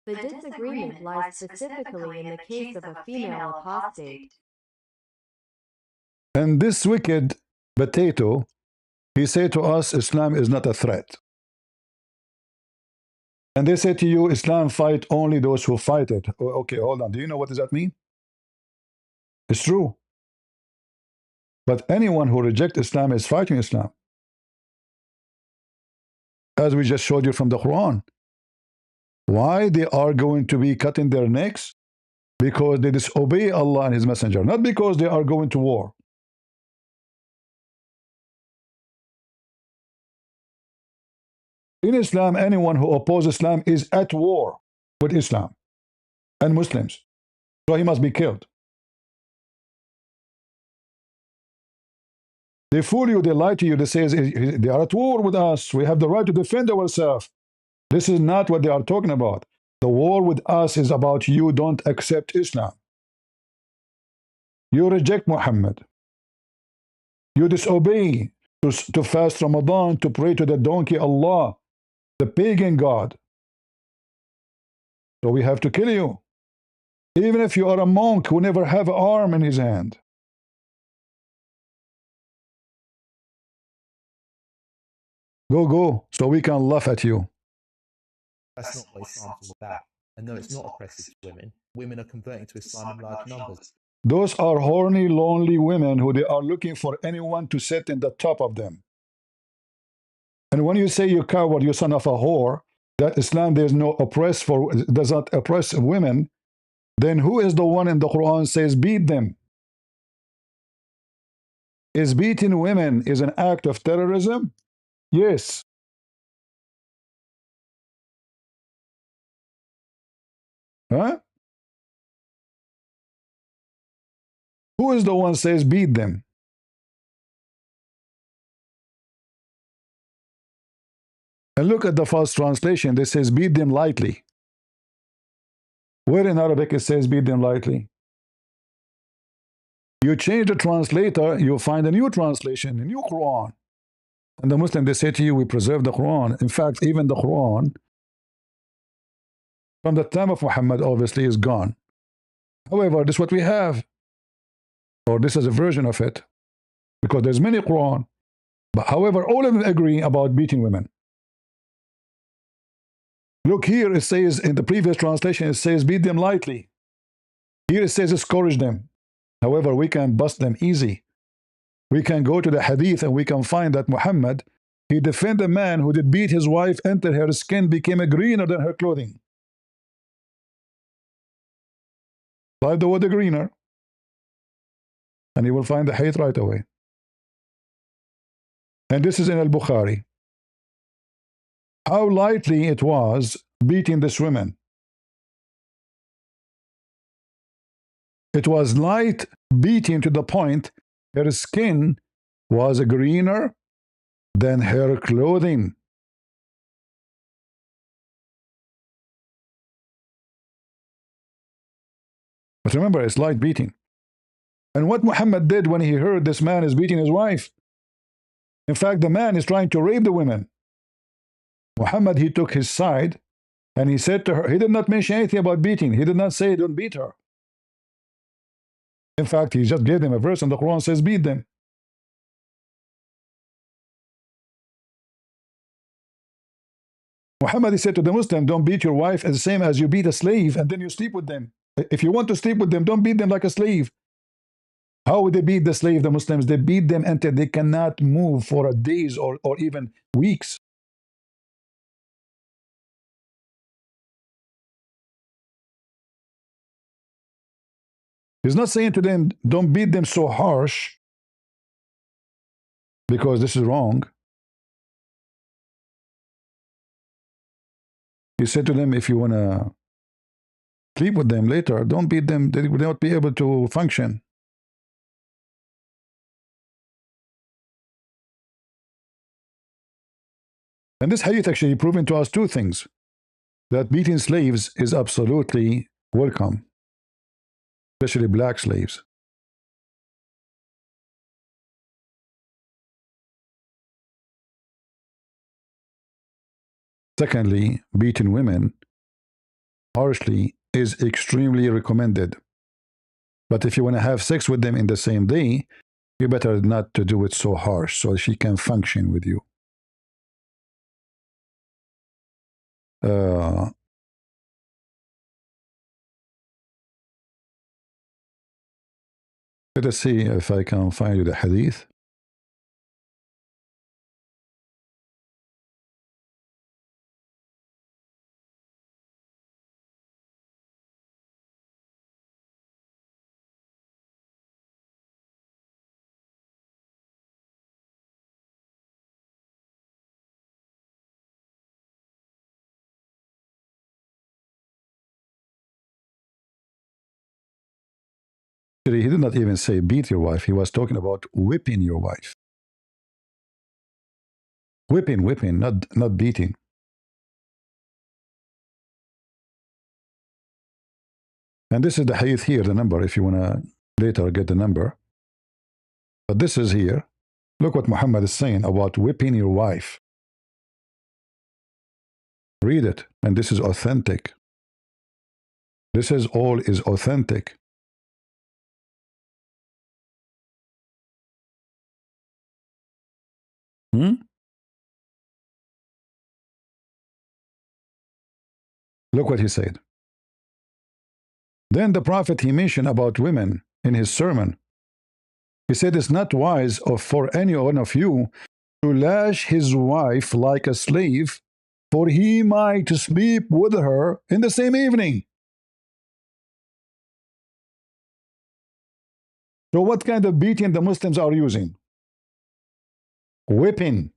H: The disagreement lies specifically in the case of a female apostate.
A: And this wicked potato, he said to us, Islam is not a threat. And they say to you, Islam fight only those who fight it. Okay, hold on. Do you know what does that mean? It's true. But anyone who rejects Islam is fighting Islam. As we just showed you from the Quran. Why they are going to be cutting their necks? Because they disobey Allah and His Messenger, not because they are going to war. In Islam, anyone who opposes Islam is at war with Islam and Muslims. So he must be killed. They fool you, they lie to you, they say they are at war with us. We have the right to defend ourselves. This is not what they are talking about. The war with us is about you don't accept Islam. You reject Muhammad. You disobey to fast Ramadan, to pray to the donkey Allah, the pagan God. So we have to kill you. Even if you are a monk who never have an arm in his hand. Go, so we can laugh at you.
C: That's not what Islam's all about. And no, it's not oppressive to women. Women are converting to Islam in large numbers.
A: Those are horny, lonely women who they are looking for anyone to sit in the top of them. And when you say you coward, you son of a whore, that Islam does not oppress women, then who is the one in the Quran says beat them? Is beating women is an act of terrorism? Yes. Huh? Who is the one says beat them? And look at the false translation. This says beat them lightly. Where in Arabic it says beat them lightly? You change the translator, you find a new translation, a new Quran. And the Muslim, they say to you, we preserve the Quran. In fact, even the Quran, from the time of Muhammad, obviously, is gone. However, this is what we have. Or this is a version of it. Because there's many Quran. But however, all of them agree about beating women. Look here, it says, in the previous translation, it says beat them lightly. Here it says scourge them. However, we can bust them easy. We can go to the hadith and we can find that Muhammad, he defended a man who did beat his wife until her skin became greener than her clothing. Type the word greener. And you will find the hadith right away. And this is in Al-Bukhari. How lightly it was beating this woman. It was light beating to the point her skin was greener than her clothing. But remember, it's light beating. And what Muhammad did when he heard this man is beating his wife, In fact, the man is trying to rape the women. Muhammad, he took his side and he said to her, he did not mention anything about beating. He did not say don't beat her. In fact, he just gave them a verse and the Quran says beat them. Muhammad, he said to the Muslim, don't beat your wife as the same as you beat a slave and then you sleep with them. If you want to sleep with them, don't beat them like a slave. How would they beat the slave, the Muslims? They beat them until they cannot move for days or even weeks. He's not saying to them, don't beat them so harsh because this is wrong. He said to them, if you want to sleep with them later, don't beat them. They will not be able to function. And this hadith actually proven to us two things. That beating slaves is absolutely welcome, especially black slaves. Secondly, beating women harshly is extremely recommended. But if you want to have sex with them in the same day, you better not to do it so harsh so she can function with you. Let us see if I can find you the hadith. He did not even say beat your wife. He was talking about whipping your wife. Whipping, not beating. And this is the hadith here, the number, if you want to later get the number. But this is here. Look what Muhammad is saying about whipping your wife. Read it. And this is authentic. This is all is authentic. Look what he said. Then the Prophet, he mentioned about women in his sermon. He said, it's not wise for any one of you to lash his wife like a slave, for he might sleep with her in the same evening. So what kind of beating the Muslims are using? Whipping.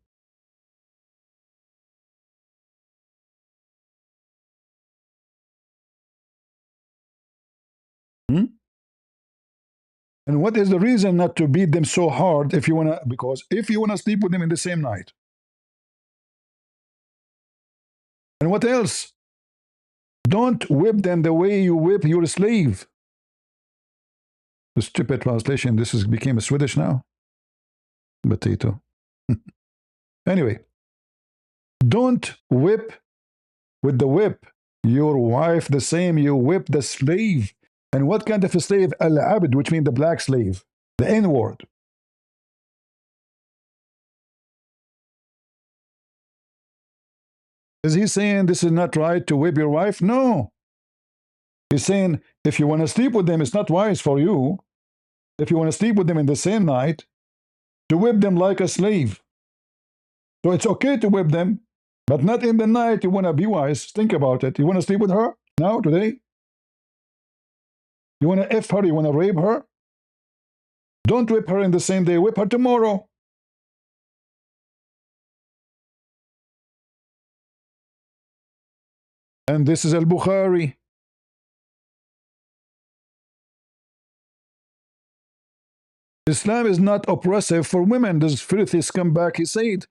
A: And what is the reason not to beat them so hard if you want to? Because if you want to sleep with them in the same night. And what else? Don't whip them the way you whip your slave. The stupid translation, this became a Swedish now. Potato. Anyway, don't whip with the whip your wife the same you whip the slave. And what kind of a slave? Al-Abd, which means the black slave, the N-word. Is he saying this is not right to whip your wife? No. He's saying if you want to sleep with them, it's not wise for you, if you want to sleep with them in the same night, to whip them like a slave. So it's okay to whip them, but not in the night. You want to be wise. Think about it. You want to sleep with her now, today? You want to F her? You want to rape her? Don't whip her in the same day. Whip her tomorrow. And this is Al-Bukhari. Islam is not oppressive for women. This filthy scumbag, he said.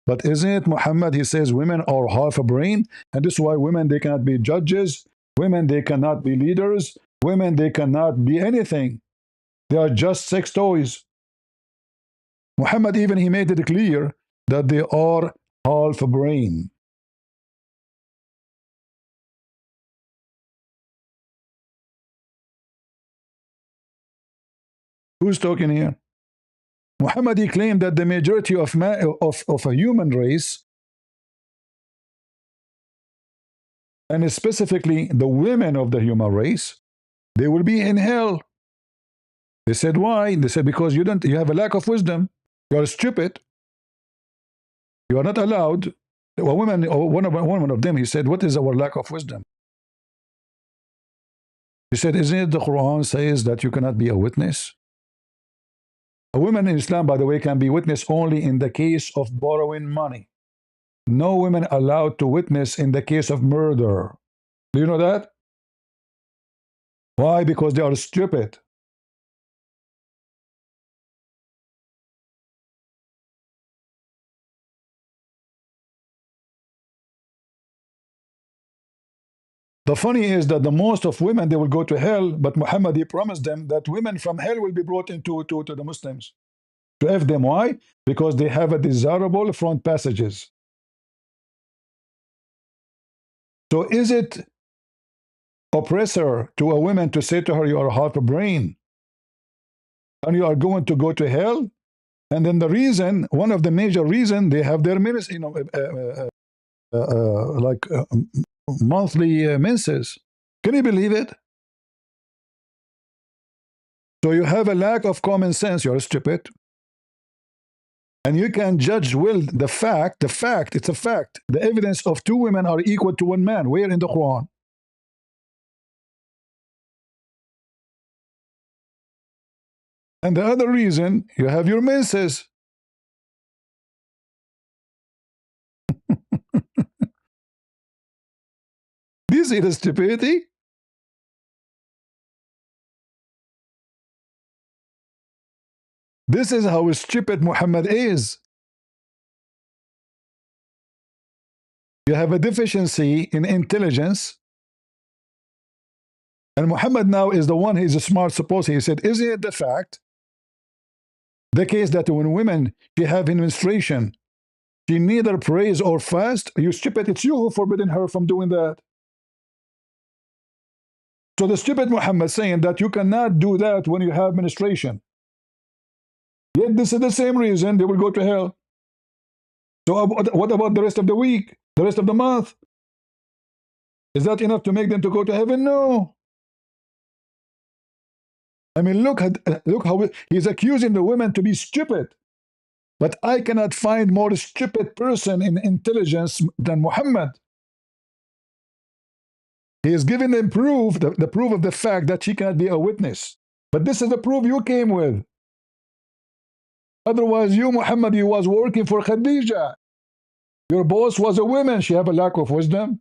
A: But isn't it Muhammad? He says women are half a brain. And this is why women, they cannot be judges. Women, they cannot be leaders. Women, they cannot be anything. They are just sex toys. Muhammad even he made it clear that they are half brain. Who's talking here? Muhammad he claimed that the majority of a human race, and specifically the women of the human race, they will be in hell. They said, why? They said, because you have a lack of wisdom. You are stupid. You are not allowed. One of them, he said, what is our lack of wisdom? He said, isn't it the Quran says that you cannot be a witness? A woman in Islam, by the way, can be witness only in the case of borrowing money. No women allowed to witness in the case of murder. Do you know that? Why? Because they are stupid. The funny is that the most of women, they will go to hell, but Muhammad, he promised them that women from hell will be brought into to the Muslims. To F them. Why? Because they have a desirable front passages. So is it oppressor to a woman to say to her, you are half a brain and you are going to go to hell? And then the reason, one of the major reason, they have their ministry, monthly menses. Can you believe it? So you have a lack of common sense. You're stupid. And you can judge well the fact, it's a fact. The evidence of two women are equal to one man. Where in the Quran? And the other reason, you have your menses. This is stupidity. This is how stupid Muhammad is. You have a deficiency in intelligence. And Muhammad now is the one, he's a smart supposedly. He said, isn't it the fact, the case that when women, she have menstruation, she neither prays or fast? You stupid, it's you who forbidden her from doing that. So the stupid Muhammad saying that you cannot do that when you have menstruation. Yet this is the same reason they will go to hell. So what about the rest of the week, the rest of the month? Is that enough to make them to go to heaven? No. I mean, look how he's accusing the women to be stupid. But I cannot find more stupid person in intelligence than Muhammad. He is giving them proof, the proof of the fact that she cannot be a witness. But this is the proof you came with. Otherwise, you, Muhammad, you was working for Khadija. Your boss was a woman. She have a lack of wisdom.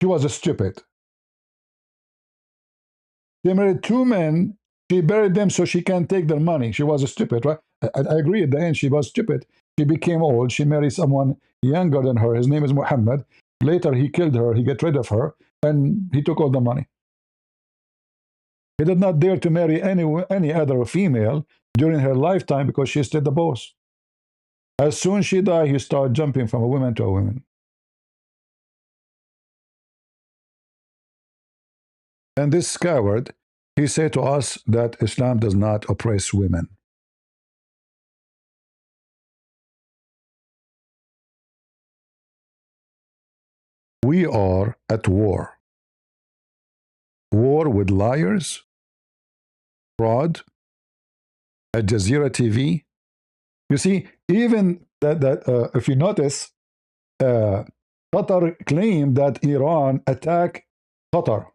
A: She was a stupid. She married two men. She buried them so she can take their money. She was a stupid, right? I agree at the end. She was stupid. She became old. She married someone younger than her. His name is Muhammad. Later, he killed her. He got rid of her. And he took all the money. He did not dare to marry any other female during her lifetime because she's still the boss. As soon as she died, he started jumping from a woman to a woman. And this coward, he said to us that Islam does not oppress women. We are at war. War with liars, fraud, Al Jazeera TV. You see, even that if you notice, Qatar claimed that Iran attacked Qatar.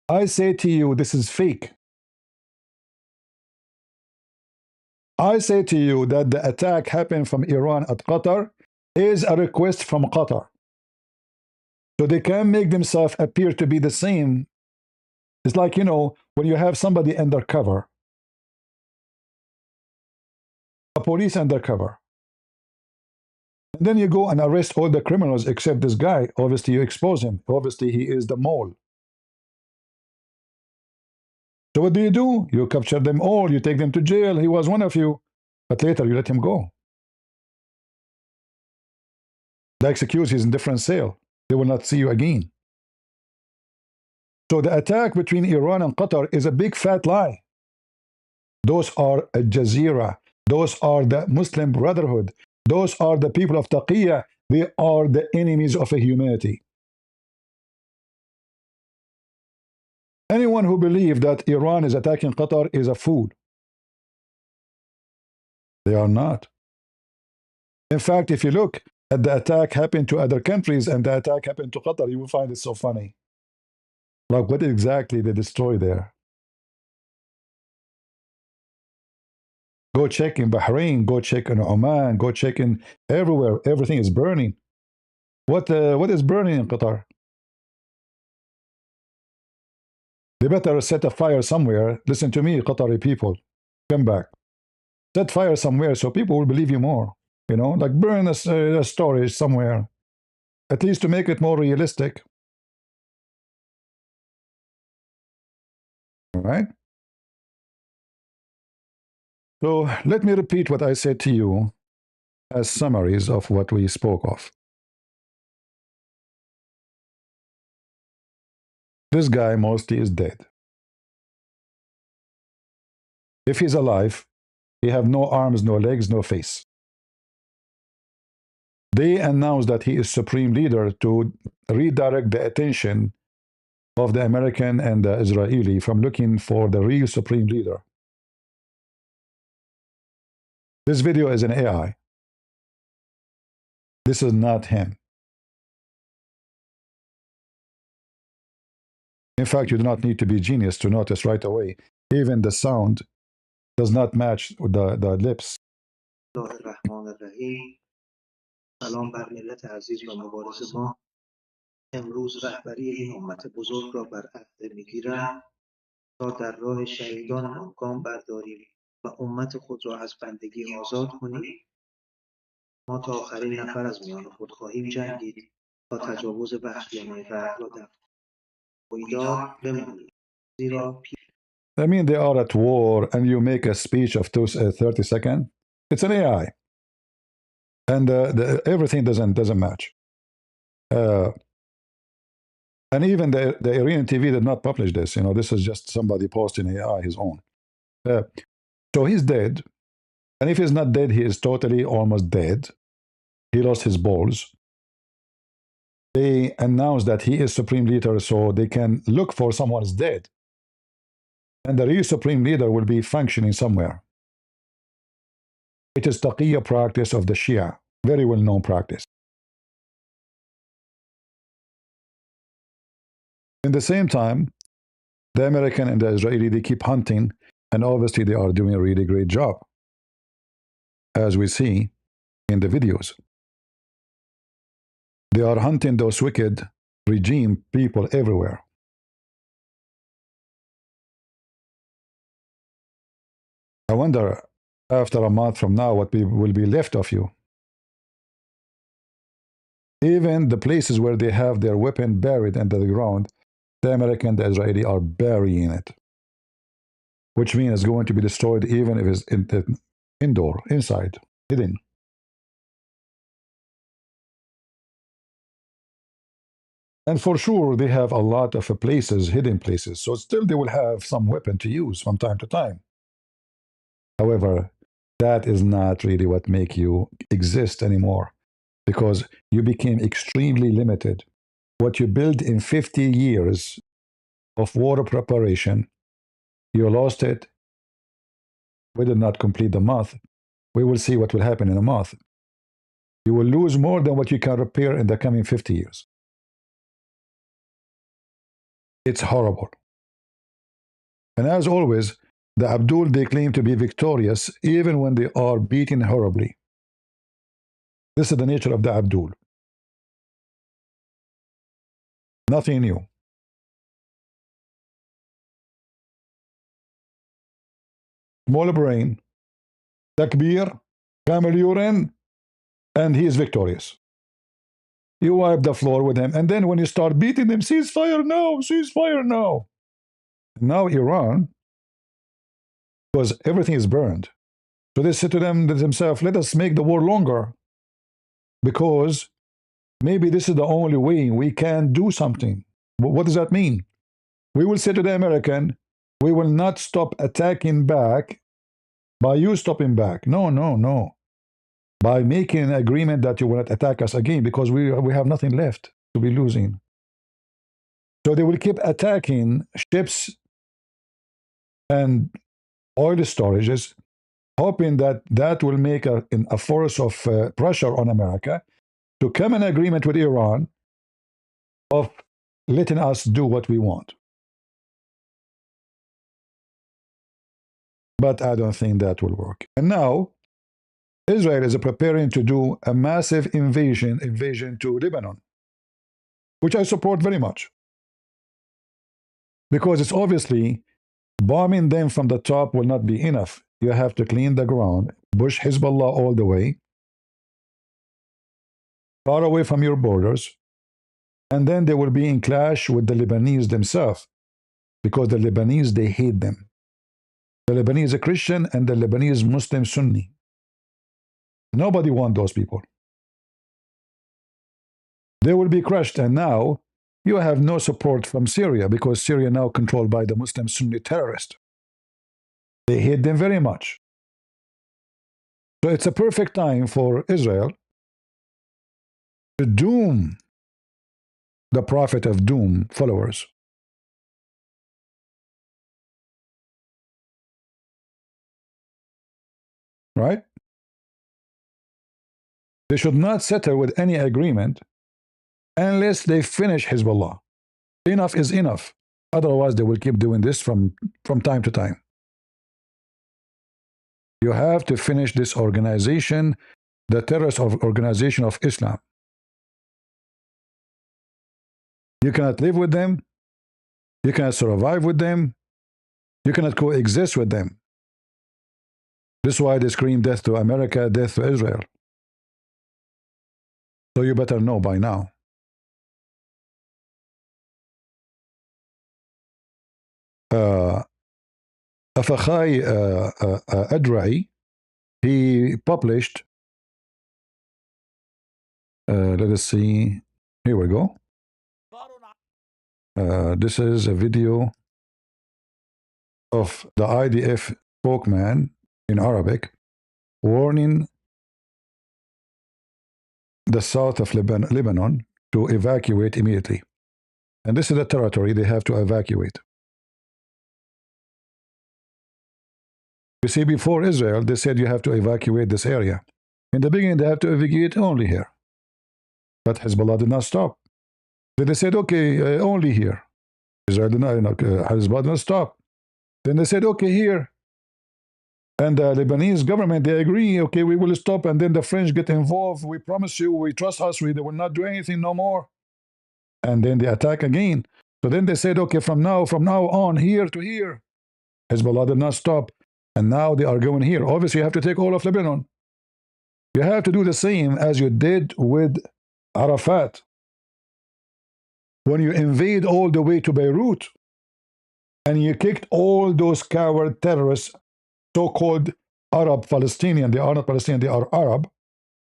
A: I say to you, this is fake. I say to you that the attack happened from Iran at Qatar is a request from Qatar. So they can make themselves appear to be the same. It's like, you know, when you have somebody undercover, a police undercover, and then you go and arrest all the criminals except this guy. Obviously, you expose him. Obviously, he is the mole. So what do? You capture them all, you take them to jail. He was one of you, but later you let him go. The accused is in different cell. They will not see you again. So the attack between Iran and Qatar is a big fat lie. Those are Al Jazeera. Those are the Muslim Brotherhood. Those are the people of Taqiyya. They are the enemies of humanity. Anyone who believes that Iran is attacking Qatar is a fool. They are not. In fact, if you look at the attack happened to other countries and the attack happened to Qatar, you will find it so funny. Like, what exactly they destroy there? Go check in Bahrain, go check in Oman, go check in everywhere. Everything is burning. What is burning in Qatar? They better set a fire somewhere. Listen to me, Qatari people. Come back. Set fire somewhere so people will believe you more. You know, like burn a storage somewhere. At least to make it more realistic. All right? So let me repeat what I said to you as summaries of what we spoke of. This guy mostly is dead. If he's alive, he have no arms, no legs, no face. They announced that he is supreme leader to redirect the attention of the American and the Israeli from looking for the real supreme leader. This video is an AI. This is not him. In fact, you do not need to be genius to notice right away. Even the sound does not match the lips.
B: الله الرحمن الرحیم. سلام بر ملت عزیز و مبارز ما. امروز رهبری این امت بزرگ را بر عهده میگیرم تا در راه شهیدانمان گام برداریم و امت خود را از بندگی آزاد کنیم. ما تا آخرین نفر از میان خود خواهیم جنگید تا تجاوز وحشیانه غرب را دفع کنیم. بیدار بمانید زیرا
A: I mean, they are at war and you make a speech of 30 seconds. It's an AI. And everything doesn't match. And even the Iranian TV did not publish this. You know, this is just somebody posting AI his own. So he's dead. And if he's not dead, he is totally almost dead. He lost his balls. They announced that he is supreme leader so they can look for someone who's dead. And the real supreme leader will be functioning somewhere. It is taqiyya practice of the Shia, very well-known practice. In the same time, the American and the Israeli, they keep hunting, and obviously they are doing a really great job, as we see in the videos. They are hunting those wicked regime people everywhere. I wonder, after a month from now, what will be left of you. Even the places where they have their weapon buried under the ground, the American and the Israeli are burying it, which means it's going to be destroyed even if it's indoor, inside, hidden. And for sure, they have a lot of places, hidden places, so still they will have some weapon to use from time to time. However, that is not really what makes you exist anymore, because you became extremely limited. What you built in 50 years of war preparation, you lost it. We did not complete the month. We will see what will happen in a month. You will lose more than what you can repair in the coming 50 years. It's horrible. And as always, the Abdul, they claim to be victorious even when they are beaten horribly. This is the nature of the Abdul. Nothing new. Small brain, takbir, camel urine, and he is victorious. You wipe the floor with him, and then when you start beating them, ceasefire now, ceasefire now. Now Iran because everything is burned. So they said to themselves, let us make the war longer, because maybe this is the only way we can do something. What does that mean? We will say to the American, we will not stop attacking back by you stopping back. No, no, no. By making an agreement that you will not attack us again, because we have nothing left to be losing. So they will keep attacking ships and oil storages, hoping that that will make a force of pressure on America to come in agreement with Iran of letting us do what we want. But I don't think that will work. And now, Israel is preparing to do a massive invasion to Lebanon, which I support very much. Because it's obviously bombing them from the top will not be enough. You have to clean the ground, push Hezbollah all the way, far away from your borders, and then they will be in clash with the Lebanese themselves, because the Lebanese, they hate them. The Lebanese are Christian and the Lebanese Muslim Sunni. Nobody wants those people. They will be crushed, and now you have no support from Syria, because Syria now controlled by the Muslim Sunni terrorists. They hate them very much. So it's a perfect time for Israel to doom the prophet of doom followers. Right? They should not settle with any agreement unless they finish Hezbollah. Enough is enough. Otherwise, they will keep doing this from time to time. You have to finish this organization, the terrorist organization of Islam. You cannot live with them. You cannot survive with them. You cannot coexist with them. This is why they scream death to America, death to Israel. So you better know by now. Afakhai Adrai, he published, let us see, here we go. This is a video of the IDF spokesman in Arabic warning the south of Lebanon to evacuate immediately. And this is the territory they have to evacuate. You see, before Israel, they said you have to evacuate this area. In the beginning, they have to evacuate only here. But Hezbollah did not stop. Then they said, okay, only here. Israel did not, Hezbollah did not stop. Then they said, okay, here. And the Lebanese government, they agree, okay, we will stop. And then the French get involved. We promise you, we trust us, they will not do anything no more. And then they attack again. So then they said, okay, from now on, here to here. Hezbollah did not stop. And now they are going here. Obviously, you have to take all of Lebanon. You have to do the same as you did with Arafat. When you invade all the way to Beirut, and you kicked all those coward terrorists, so-called Arab Palestinian, they are not Palestinian, they are Arab,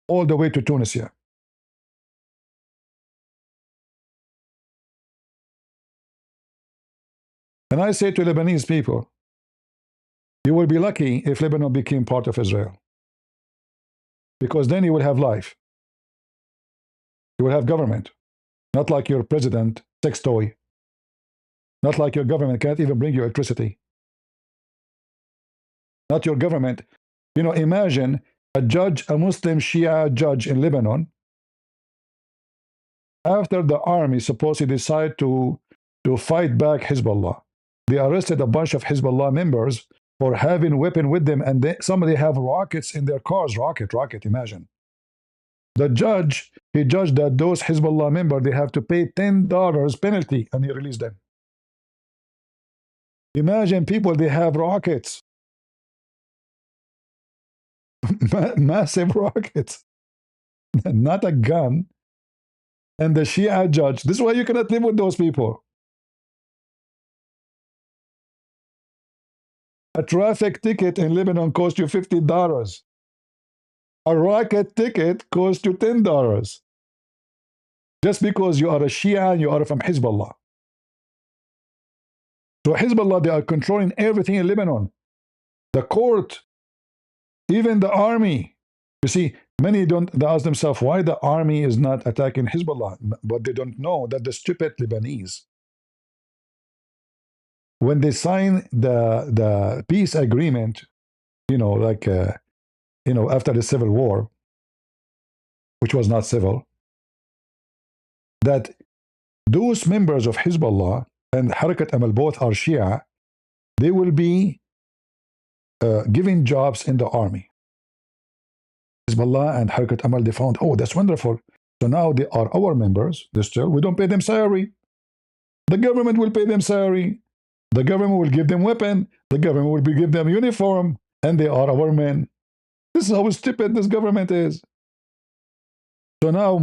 A: all the way to Tunisia. And I say to Lebanese people, you will be lucky if Lebanon became part of Israel. Because then you will have life. You will have government. Not like your president, sex toy. Not like your government can't even bring you electricity. Not your government. You know, imagine a judge, a Muslim Shia judge in Lebanon, after the army supposedly decided to fight back Hezbollah. They arrested a bunch of Hezbollah members for having weapon with them, and somebody have rockets in their cars. Rocket, imagine. The judge, he judged that those Hezbollah members, they have to pay $10 penalty, and he released them. Imagine people, they have rockets. Massive rockets. Not a gun. And the Shia judge, this is why you cannot live with those people. A traffic ticket in Lebanon costs you $50. A rocket ticket costs you $10. Just because you are a Shia and you are from Hezbollah. So Hezbollah, they are controlling everything in Lebanon. The court, even the army. You see, many they ask themselves why the army is not attacking Hezbollah, but they don't know that the stupid Lebanese, when they sign the peace agreement, after the civil war, which was not civil, that those members of Hezbollah and Harakat Amal both are Shia, they will be given jobs in the army. Hezbollah and Harakat Amal, they found, oh, that's wonderful. So now they are our members. We don't pay them salary. The government will pay them salary. The government will give them weapon. The government will give them uniform. And they are our men. This is how stupid this government is. So now,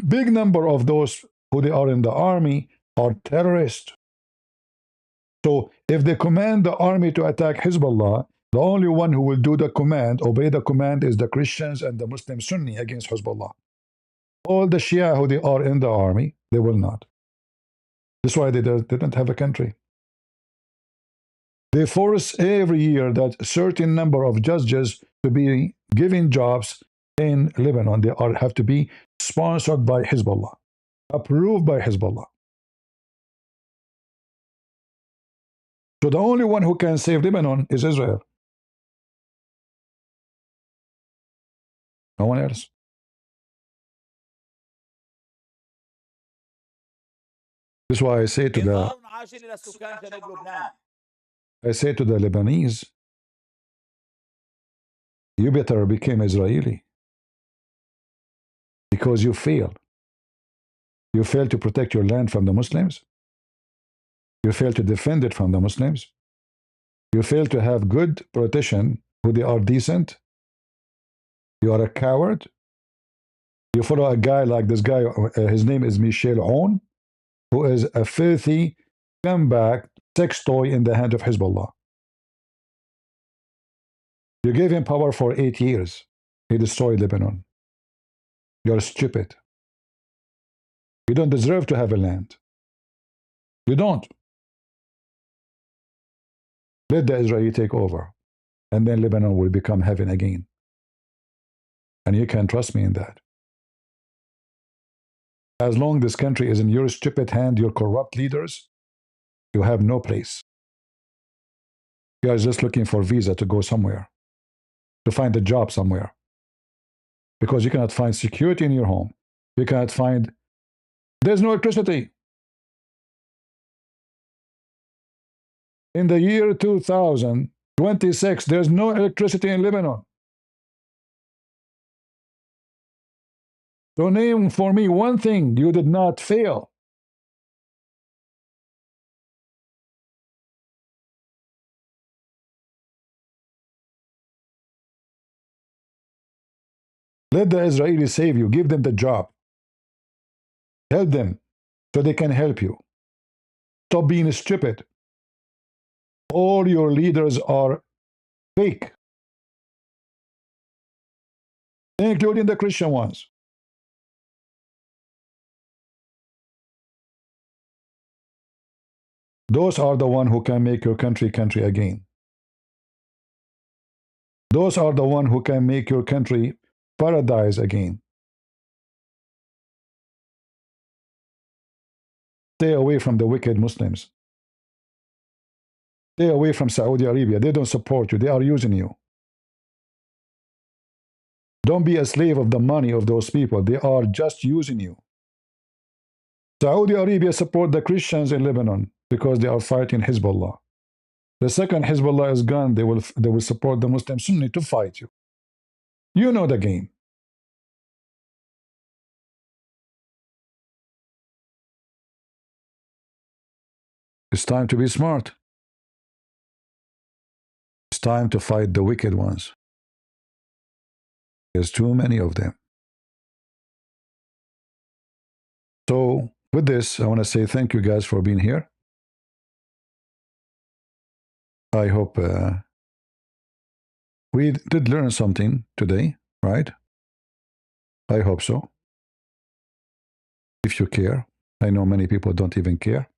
A: big number of those who they are in the army are terrorists. So if they command the army to attack Hezbollah, the only one who will do the command, obey the command, is the Christians and the Muslim Sunni against Hezbollah. All the Shia who they are in the army, they will not. That's why they don't have a country. They force every year that a certain number of judges to be given jobs in Lebanon. They have to be sponsored by Hezbollah, approved by Hezbollah. So the only one who can save Lebanon is Israel. No one else. That's why I say to the Lebanese, you better become Israeli, because you fail. You fail to protect your land from the Muslims. You fail to defend it from the Muslims. You fail to have good politicians who they are decent. You are a coward. You follow a guy like this guy, his name is Michel Aoun, who is a filthy comeback sex toy in the hand of Hezbollah. You gave him power for 8 years. He destroyed Lebanon. You're stupid. You don't deserve to have a land. You don't. Let the Israeli take over, and then Lebanon will become heaven again. And you can trust me in that. As long as this country is in your stupid hand, your corrupt leaders, you have no place. You are just looking for visa to go somewhere, to find a job somewhere. Because you cannot find security in your home. You cannot find... There's no electricity. In the year 2026, there's no electricity in Lebanon. So name for me one thing you did not fail. Let the Israelis save you. Give them the job. Help them so they can help you. Stop being stupid. All your leaders are fake, including the Christian ones. Those are the ones who can make your country again. Those are the ones who can make your country paradise again. Stay away from the wicked Muslims. Stay away from Saudi Arabia. They don't support you. They are using you. Don't be a slave of the money of those people. They are just using you. Saudi Arabia support the Christians in Lebanon because they are fighting Hezbollah. The second Hezbollah is gone, they will support the Muslim Sunni to fight you. You know the game. It's time to be smart. It's time to fight the wicked ones. There's too many of them. So with this, I want to say thank you guys for being here. I hope We did learn something today, right? I hope so. If you care. I know many people don't even care.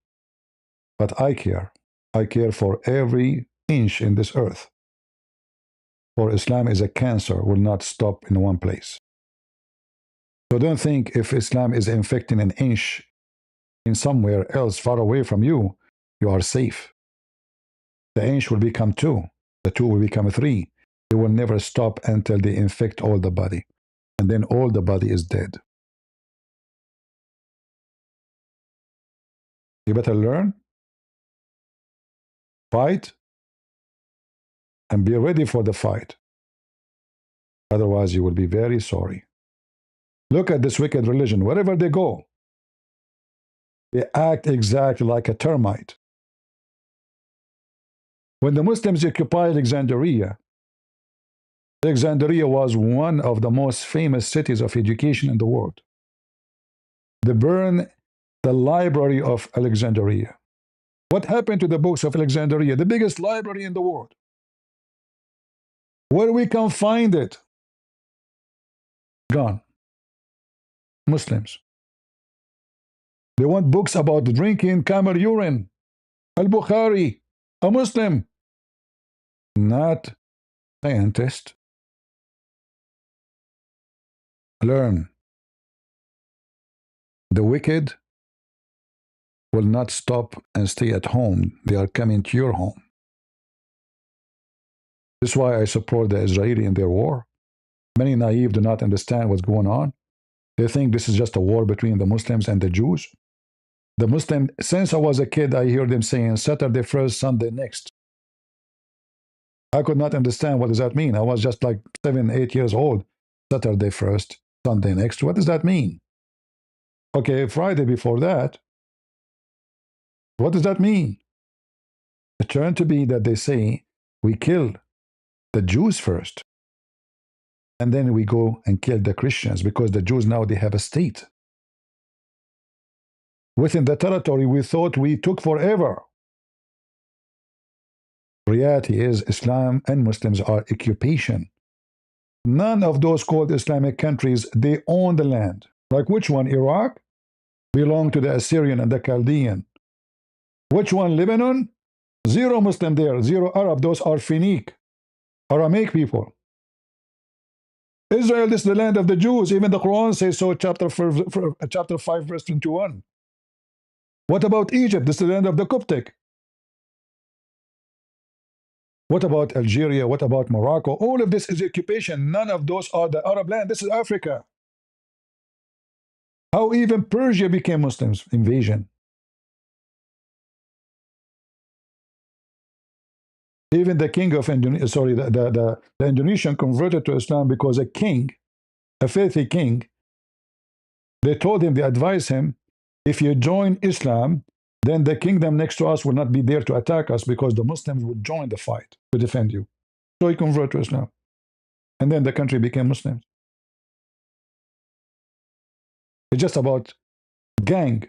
A: But I care. I care for every inch in this earth. For Islam is a cancer, will not stop in one place. So don't think if Islam is infecting an inch in somewhere else far away from you, you are safe. The inch will become two. The two will become three. They will never stop until they infect all the body. And then all the body is dead. You better learn, fight, and be ready for the fight. Otherwise, you will be very sorry. Look at this wicked religion. Wherever they go, they act exactly like a termite. When the Muslims occupied Alexandria, Alexandria was one of the most famous cities of education in the world. They burned the library of Alexandria. What happened to the books of Alexandria, the biggest library in the world? Where we can find it? Gone. Muslims. They want books about drinking camel urine. Al-Bukhari, a Muslim, not scientist. Learn. The wicked will not stop and stay at home. They are coming to your home. This is why I support the Israeli in their war. Many naive do not understand what's going on. They think this is just a war between the Muslims and the Jews. The Muslim, since I was a kid, I hear them saying Saturday first, Sunday next. I could not understand what does that mean. I was just like 7, 8 years old. Saturday first, Sunday next. What does that mean? Okay, Friday before that. What does that mean? It turned to be that they say we kill the Jews first. And then we go and kill the Christians because the Jews now they have a state. Within the territory we thought we took forever. Reality is Islam and Muslims are occupation. None of those called Islamic countries, they own the land. Like which one? Iraq? Belong to the Assyrian and the Chaldean. Which one? Lebanon? Zero Muslim there, zero Arab. Those are Phoenician, Aramaic people. Israel is the land of the Jews. Even the Quran says so, chapter 5, verse 21. What about Egypt? This is the land of the Coptic. What about Algeria? What about Morocco? All of this is occupation. None of those are the Arab land. This is Africa. How even Persia became Muslims? Invasion. Even the king of Indonesia, sorry, the Indonesian converted to Islam because a king, a filthy king, they told him, they advised him, if you join Islam, then the kingdom next to us will not be there to attack us because the Muslims would join the fight to defend you. So he converted to Islam. And then the country became Muslim. It's just about gang.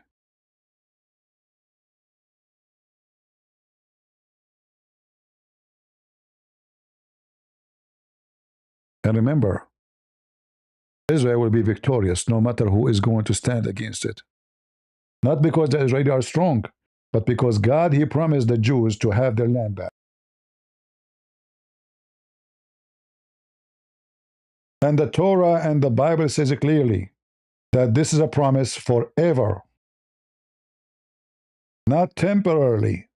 A: And remember, Israel will be victorious no matter who is going to stand against it. Not because the Israelis are strong, but because God, He promised the Jews to have their land back. And the Torah and the Bible says it clearly that this is a promise forever, not temporarily.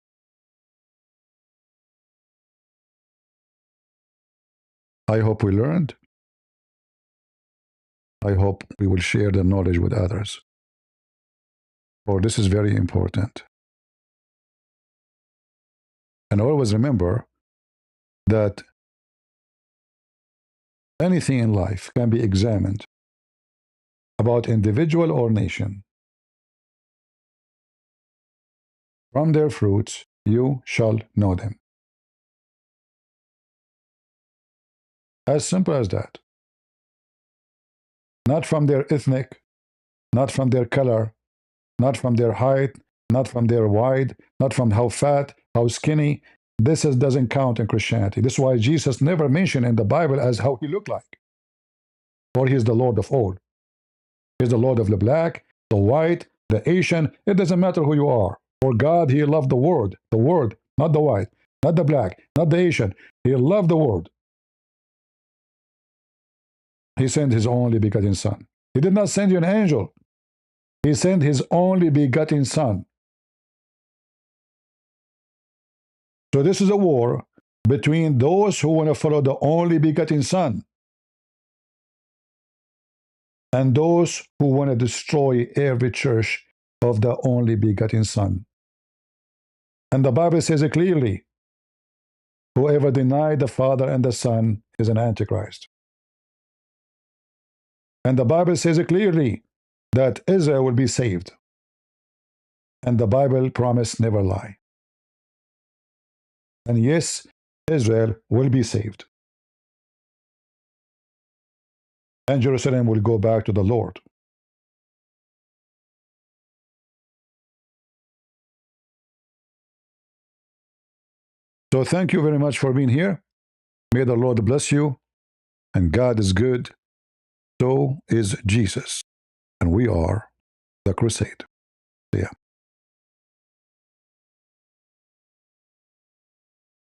A: I hope we learned. I hope we will share the knowledge with others. For this is very important. And always remember that anything in life can be examined about individual or nation. From their fruits you shall know them. As simple as that. Not from their ethnic, not from their color, not from their height, not from their wide, not from how fat, how skinny. doesn't count in Christianity. This is why Jesus never mentioned in the Bible as how he looked like. For he is the Lord of all. He is the Lord of the black, the white, the Asian. It doesn't matter who you are. For God, he loved the world, not the white, not the black, not the Asian. He loved the world. He sent his only begotten Son. He did not send you an angel. He sent his only begotten Son. So this is a war between those who want to follow the only begotten Son and those who want to destroy every church of the only begotten Son. And the Bible says it clearly, whoever denied the Father and the Son is an Antichrist. And the Bible says it clearly that Israel will be saved. And the Bible promised never lie. And yes, Israel will be saved. And Jerusalem will go back to the Lord. So thank you very much for being here. May the Lord bless you. And God is good. So is Jesus. And we are the crusade. Yeah.